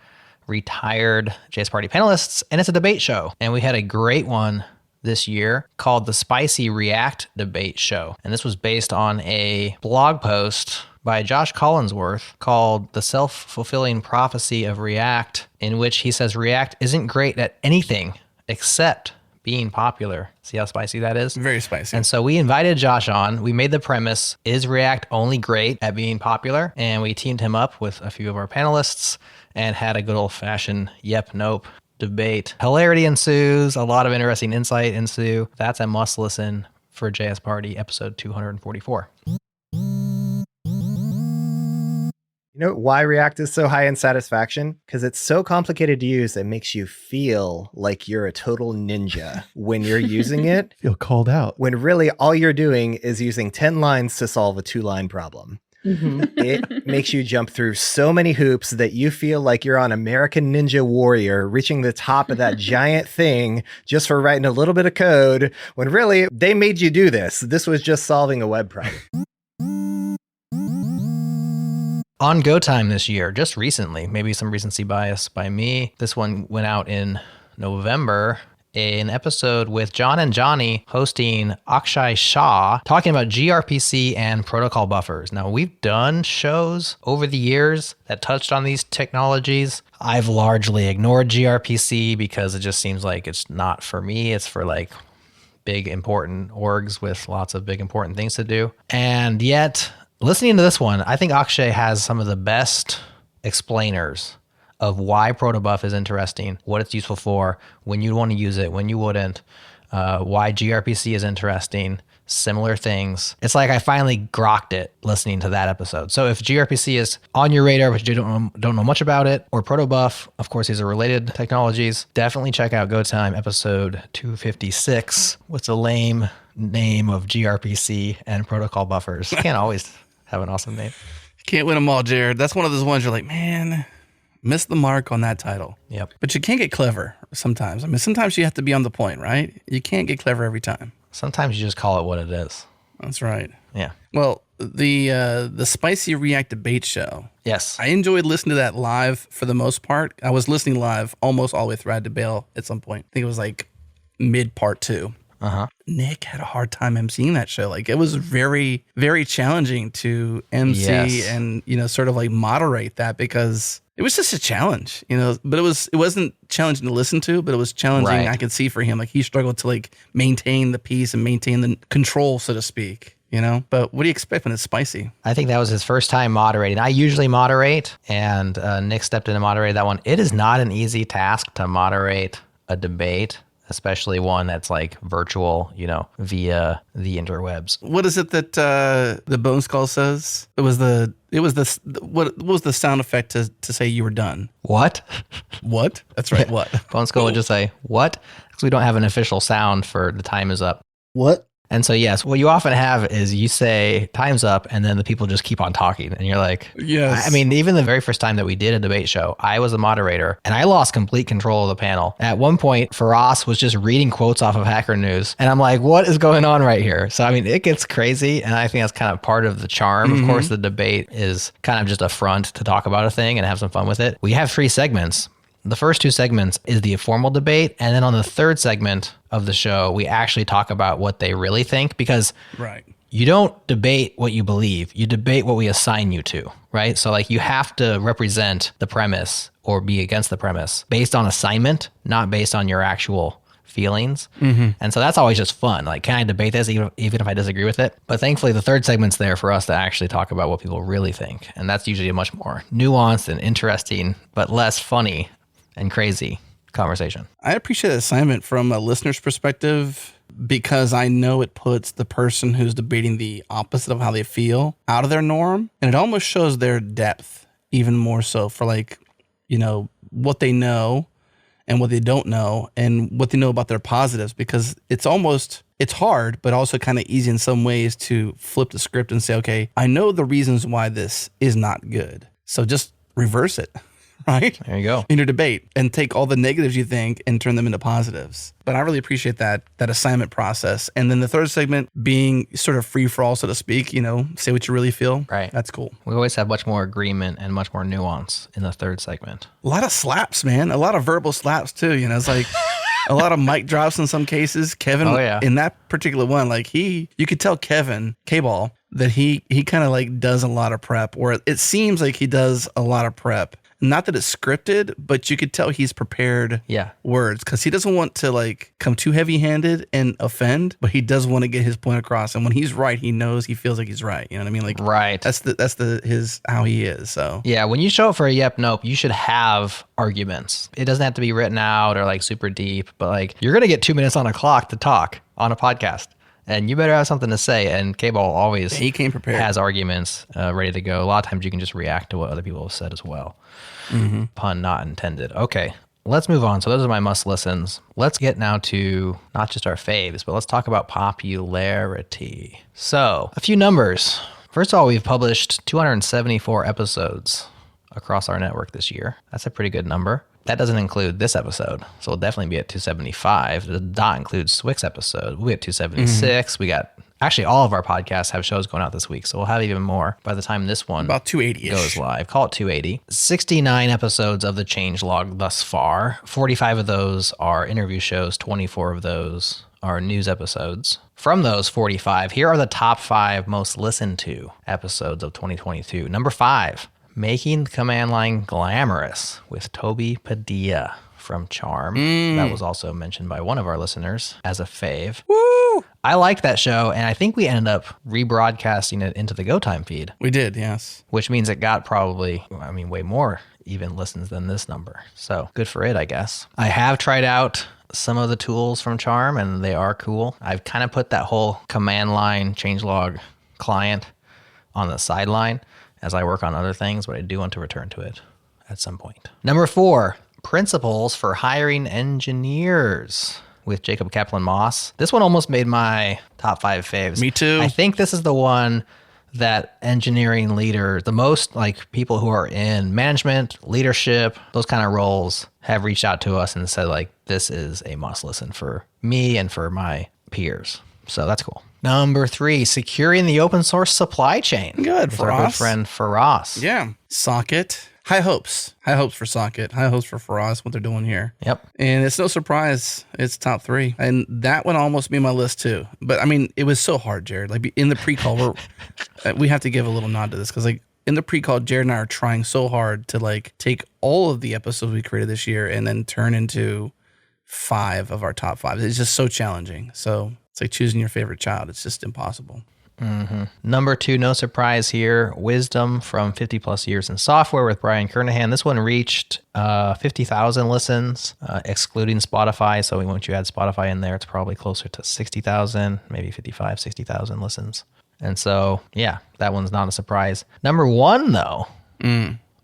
retired JS Party panelists. And it's a debate show. And we had a great one this year called the Spicy React Debate Show. And this was based on a blog post by Josh Collinsworth called The Self-Fulfilling Prophecy of React, in which he says React isn't great at anything except being popular. See how spicy that is? Very spicy. And so we invited Josh on. We made the premise, is React only great at being popular? And we teamed him up with a few of our panelists and had a good old-fashioned yep, nope debate. Hilarity ensues, a lot of interesting insight ensue. That's a must listen for JS Party episode 244. You know why React is so high in satisfaction? Because it's so complicated to use, it makes you feel like you're a total ninja when you're using it. Feel called out. When really all you're doing is using 10 lines to solve a 2-line problem. It makes you jump through so many hoops that you feel like you're on American Ninja Warrior reaching the top of that giant thing just for writing a little bit of code, when really they made you do this. This was just solving a web problem. On Go Time this year, just recently, maybe some recency bias by me, this one went out in November, an episode with John and Johnny hosting Akshay Shah, talking about gRPC and protocol buffers. Now, we've done shows over the years that touched on these technologies. I've largely ignored gRPC because it just seems like it's not for me. It's for like big, important orgs with lots of big, important things to do. And yet, listening to this one, I think Akshay has some of the best explainers of why protobuf is interesting, what it's useful for, when you want to use it, when you wouldn't, why gRPC is interesting, similar things. It's like I finally grokked it listening to that episode. So if gRPC is on your radar, but you don't know much about it, or protobuf, of course, these are related technologies, definitely check out Go Time episode 256. What's a lame name of gRPC and protocol buffers? You can't always have an awesome name. Can't win them all, Jerod. That's one of those ones you're like, man, missed the mark on that title. Yep. But you can't get clever sometimes. I mean, sometimes you have to be on the point, right? You can't get clever every time. Sometimes you just call it what it is. That's right. Yeah. Well, the Spicy React Debate Show. Yes. I enjoyed listening to that live for the most part. I was listening live almost all the way through. I had to bail at some point. I think it was like mid part 2. Nick had a hard time emceeing that show. Like, it was very, very challenging to MC and, you know, sort of like moderate that, because it was just a challenge, you know, but it wasn't challenging to listen to, but it was challenging. Right. I could see for him, like he struggled to like maintain the peace and maintain the control, so to speak, you know, but what do you expect when it's spicy? I think that was his first time moderating. I usually moderate, and Nick stepped in and moderated that one. It is not an easy task to moderate a debate, especially one that's like virtual, you know, via the interwebs. What is it that the Bone Skull says? What was the sound effect to say you were done? What? What? That's right. What? Bone Skull would just say, what? Because we don't have an official sound for the time is up. What? And so, yes, what you often have is you say time's up, and then the people just keep on talking. And you're like, yes. I mean, even the very first time that we did a debate show, I was a moderator and I lost complete control of the panel. At one point, Faraz was just reading quotes off of Hacker News. And I'm like, what is going on right here? So, I mean, it gets crazy. And I think that's kind of part of the charm. Of course, the debate is kind of just a front to talk about a thing and have some fun with it. We have 3 segments. The first two segments is the formal debate. And then on the third segment of the show, we actually talk about what they really think, because you don't debate what you believe. You debate what we assign you to, right? So like you have to represent the premise or be against the premise based on assignment, not based on your actual feelings. And so that's always just fun. Like, can I debate this even if I disagree with it? But thankfully the third segment's there for us to actually talk about what people really think. And that's usually a much more nuanced and interesting, but less funny and crazy conversation. I appreciate the assignment from a listener's perspective, because I know it puts the person who's debating the opposite of how they feel out of their norm. And it almost shows their depth even more so for like, you know, what they know and what they don't know and what they know about their positives, because it's hard, but also kind of easy in some ways to flip the script and say, okay, I know the reasons why this is not good. So just reverse it. Right? There you go. In your debate, and take all the negatives you think and turn them into positives. But I really appreciate that assignment process. And then the third segment being sort of free for all, so to speak, you know, say what you really feel. Right. That's cool. We always have much more agreement and much more nuance in the third segment. A lot of slaps, man. A lot of verbal slaps too. You know, it's like a lot of mic drops in some cases. Kevin, in that particular one, like you could tell Kevin K-Ball that he kind of like does a lot of prep, or it seems like he does a lot of prep. Not that it's scripted, but you could tell he's prepared words, because he doesn't want to like come too heavy-handed and offend, but he does want to get his point across. And when he's right, he feels like he's right. You know what I mean? Like, right. That's his how he is. So yeah, when you show up for a yep, nope, you should have arguments. It doesn't have to be written out or like super deep, but like you're gonna get 2 minutes on a clock to talk on a podcast. And you better have something to say. And K-Ball always he came prepared. Has arguments ready to go. A lot of times you can just react to what other people have said as well. Pun not intended. Okay, let's move on. So those are my must listens. Let's get now to not just our faves, but let's talk about popularity. So a few numbers. First of all, we've published 274 episodes across our network this year. That's a pretty good number. That doesn't include this episode, so we'll definitely be at 275. It does not include Swick's episode. We'll be at 276. We got, actually, all of our podcasts have shows going out this week, so we'll have even more by the time this one about 280 goes live. Call it 280. 69 episodes of the Changelog thus far. 45 of those are interview shows. 24 of those are news episodes. From those 45, here are the top 5 most listened to episodes of 2022. Number 5. Making the Command Line Glamorous with Toby Padilla from Charm. That was also mentioned by one of our listeners as a fave. Woo! I liked that show, and I think we ended up rebroadcasting it into the Go Time feed. We did, yes. Which means it got probably, way more even listens than this number. So good for it, I guess. I have tried out some of the tools from Charm, and they are cool. I've kind of put that whole command line changelog client on the sideline as I work on other things, but I do want to return to it at some point. Number 4, Principles for Hiring Engineers with Jacob Kaplan-Moss. This one almost made my top 5 faves. Me too. I think this is the one that engineering leaders, the most like people who are in management, leadership, those kind of roles have reached out to us and said like, this is a must listen for me and for my peers. So that's cool. Number 3, securing the open source supply chain. Good for our us. good friend Faraz. Yeah. Socket. High hopes. High hopes for Socket. High hopes for Faraz, what they're doing here. Yep. And it's no surprise it's top 3. And that one almost made my list too. But I mean, it was so hard, Jerod. Like in the pre-call, we have to give a little nod to this because like in the pre-call, Jerod and I are trying so hard to like take all of the episodes we created this year and then turn into 5 of our top 5. It's just so challenging. So it's like choosing your favorite child. It's just impossible. Number 2, no surprise here, Wisdom from 50 plus years in software with Brian Kernahan. This one reached 50,000 listens, excluding Spotify. So once you add Spotify in there, it's probably closer to 60,000, maybe 55, 60,000 listens. And so, yeah, that one's not a surprise. Number 1, though,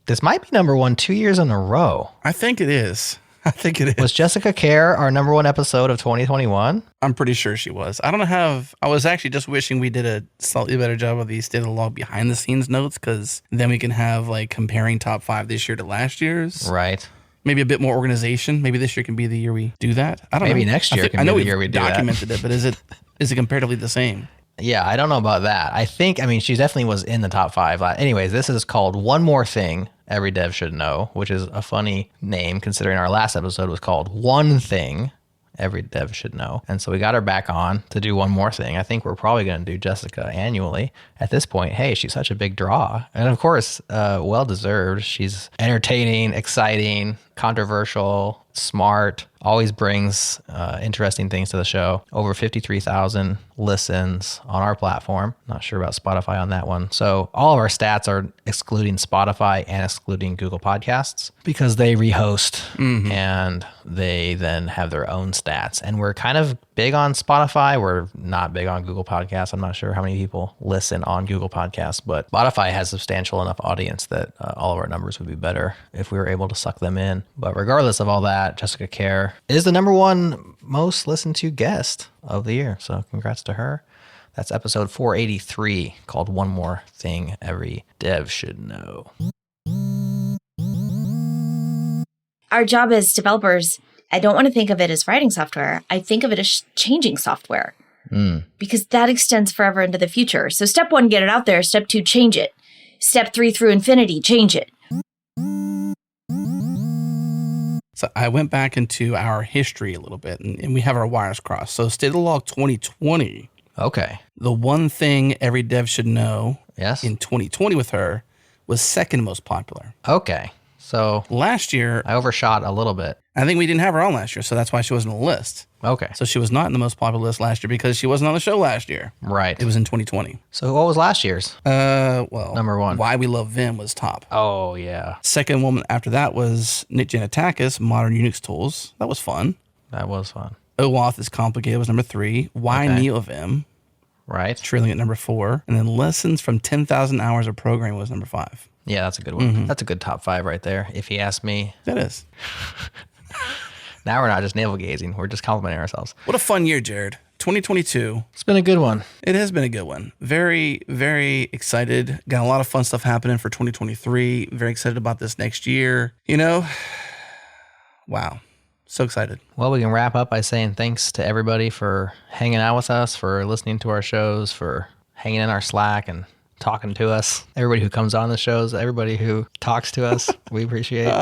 this might be number 1 2 years in a row. I think it is. I think it is. Was Jessica Care our number 1 episode of 2021? I'm pretty sure she was. I was actually just wishing we did a slightly better job of the state of the log behind the scenes notes, because then we can have like comparing top 5 this year to last year's. Right. Maybe a bit more organization. Maybe this year can be the year we do that. I don't know. Maybe next year can be the year we do that. I know we've documented it, but is it comparatively the same? Yeah, I don't know about that. She definitely was in the top 5. Anyways, this is called One More Thing Every Dev Should Know, which is a funny name considering our last episode was called One Thing Every Dev Should Know. And so we got her back on to do one more thing. I think we're probably going to do Jessica annually. At this point, hey, she's such a big draw. And of course, well-deserved. She's entertaining, exciting, controversial, smart, always brings interesting things to the show. Over 53,000 listens on our platform. Not sure about Spotify on that one. So all of our stats are excluding Spotify and excluding Google Podcasts because they rehost and they then have their own stats. And we're kind of big on Spotify. We're not big on Google Podcasts. I'm not sure how many people listen on Google Podcasts, but Spotify has substantial enough audience that all of our numbers would be better if we were able to suck them in. But regardless of all that, Jessica Kerr is the #1 most listened to guest of the year. So congrats to her. That's episode 483 called One More Thing Every Dev Should Know. Our job as developers, I don't want to think of it as writing software. I think of it as changing software because that extends forever into the future. So step 1, get it out there. Step 2, change it. Step 3 through infinity, change it. So I went back into our history a little bit, and we have our wires crossed. So State of the Log 2020. Okay. The one thing every dev should know in 2020 with her was second most popular. Okay. So last year, I overshot a little bit. I think we didn't have her on last year, so that's why she wasn't on the list. Okay. So she was not in the most popular list last year because she wasn't on the show last year. Right. It was in 2020. So what was last year's? Well, #1. Why We Love Vim was top. Oh, yeah. Second woman after that was Nick Janatakis, Modern Unix Tools. That was fun. That was fun. OAuth is Complicated was #3. Why NeoVim? Right. Trailing at #4. And then Lessons from 10,000 Hours of Programming was #5. Yeah, that's a good one. That's a good top 5 right there, if you ask me. That is. Now we're not just navel gazing. We're just complimenting ourselves. What a fun year, Jerod. 2022. It's been a good one. It has been a good one. Very, very excited. Got a lot of fun stuff happening for 2023. Very excited about this next year. You know, wow. So excited. Well, we can wrap up by saying thanks to everybody for hanging out with us, for listening to our shows, for hanging in our Slack and talking to us. Everybody who comes on the shows, everybody who talks to us, we appreciate.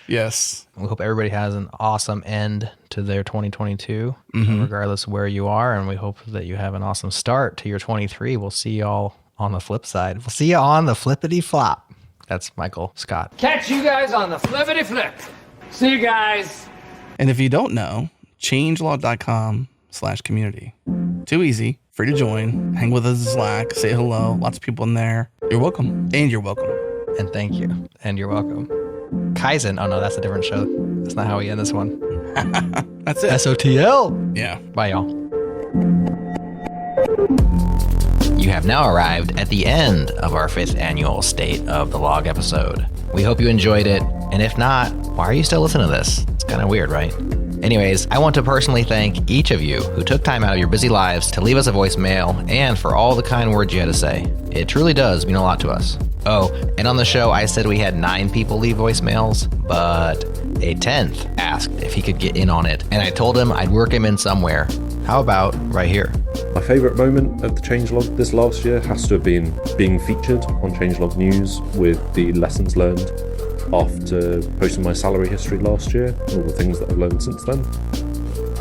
Yes. We hope everybody has an awesome end to their 2022, regardless of where you are. And we hope that you have an awesome start to your 23. We'll see y'all on the flip side. We'll see you on the flippity flop. That's Michael Scott. Catch you guys on the flippity flip. See you guys. And if you don't know, changelog.com/community. Too easy. Free to join. Hang with us in Slack. Say hello. Lots of people in there. You're welcome. And you're welcome. And thank you. And you're welcome. Kaizen. Oh, no, that's a different show. That's not how we end this one. That's it. SOTL. Yeah. Bye, y'all. You have now arrived at the end of our 5th annual State of the Log episode. We hope you enjoyed it. And if not, why are you still listening to this? It's kind of weird, right? Anyways, I want to personally thank each of you who took time out of your busy lives to leave us a voicemail and for all the kind words you had to say. It truly does mean a lot to us. Oh, and on the show, I said we had 9 people leave voicemails, but a 10th asked if he could get in on it, and I told him I'd work him in somewhere. How about right here? My favourite moment of the changelog this last year has to have been being featured on Changelog News with the lessons learned after posting my salary history last year, all the things that I've learned since then,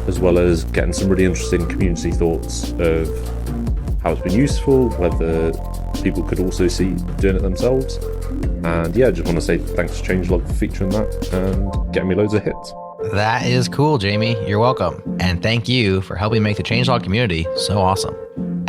as well as getting some really interesting community thoughts of how it's been useful, whether people could also see doing it themselves. And yeah, I just want to say thanks to Changelog for featuring that and getting me loads of hits. That is cool, Jamie. You're welcome. And thank you for helping make the Changelog community so awesome.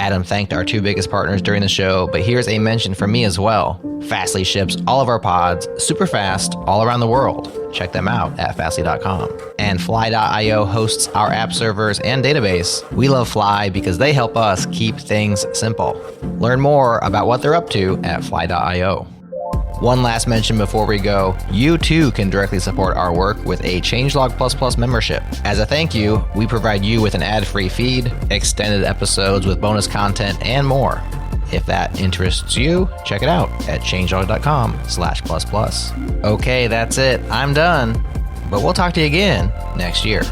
Adam thanked our 2 biggest partners during the show, but here's a mention from me as well. Fastly ships all of our pods super fast all around the world. Check them out at fastly.com. And fly.io hosts our app servers and database. We love Fly because they help us keep things simple. Learn more about what they're up to at fly.io. One last mention before we go, you too can directly support our work with a Changelog++ membership. As a thank you, we provide you with an ad-free feed, extended episodes with bonus content, and more. If that interests you, check it out at changelog.com/++. Okay, that's it. I'm done. But we'll talk to you again next year.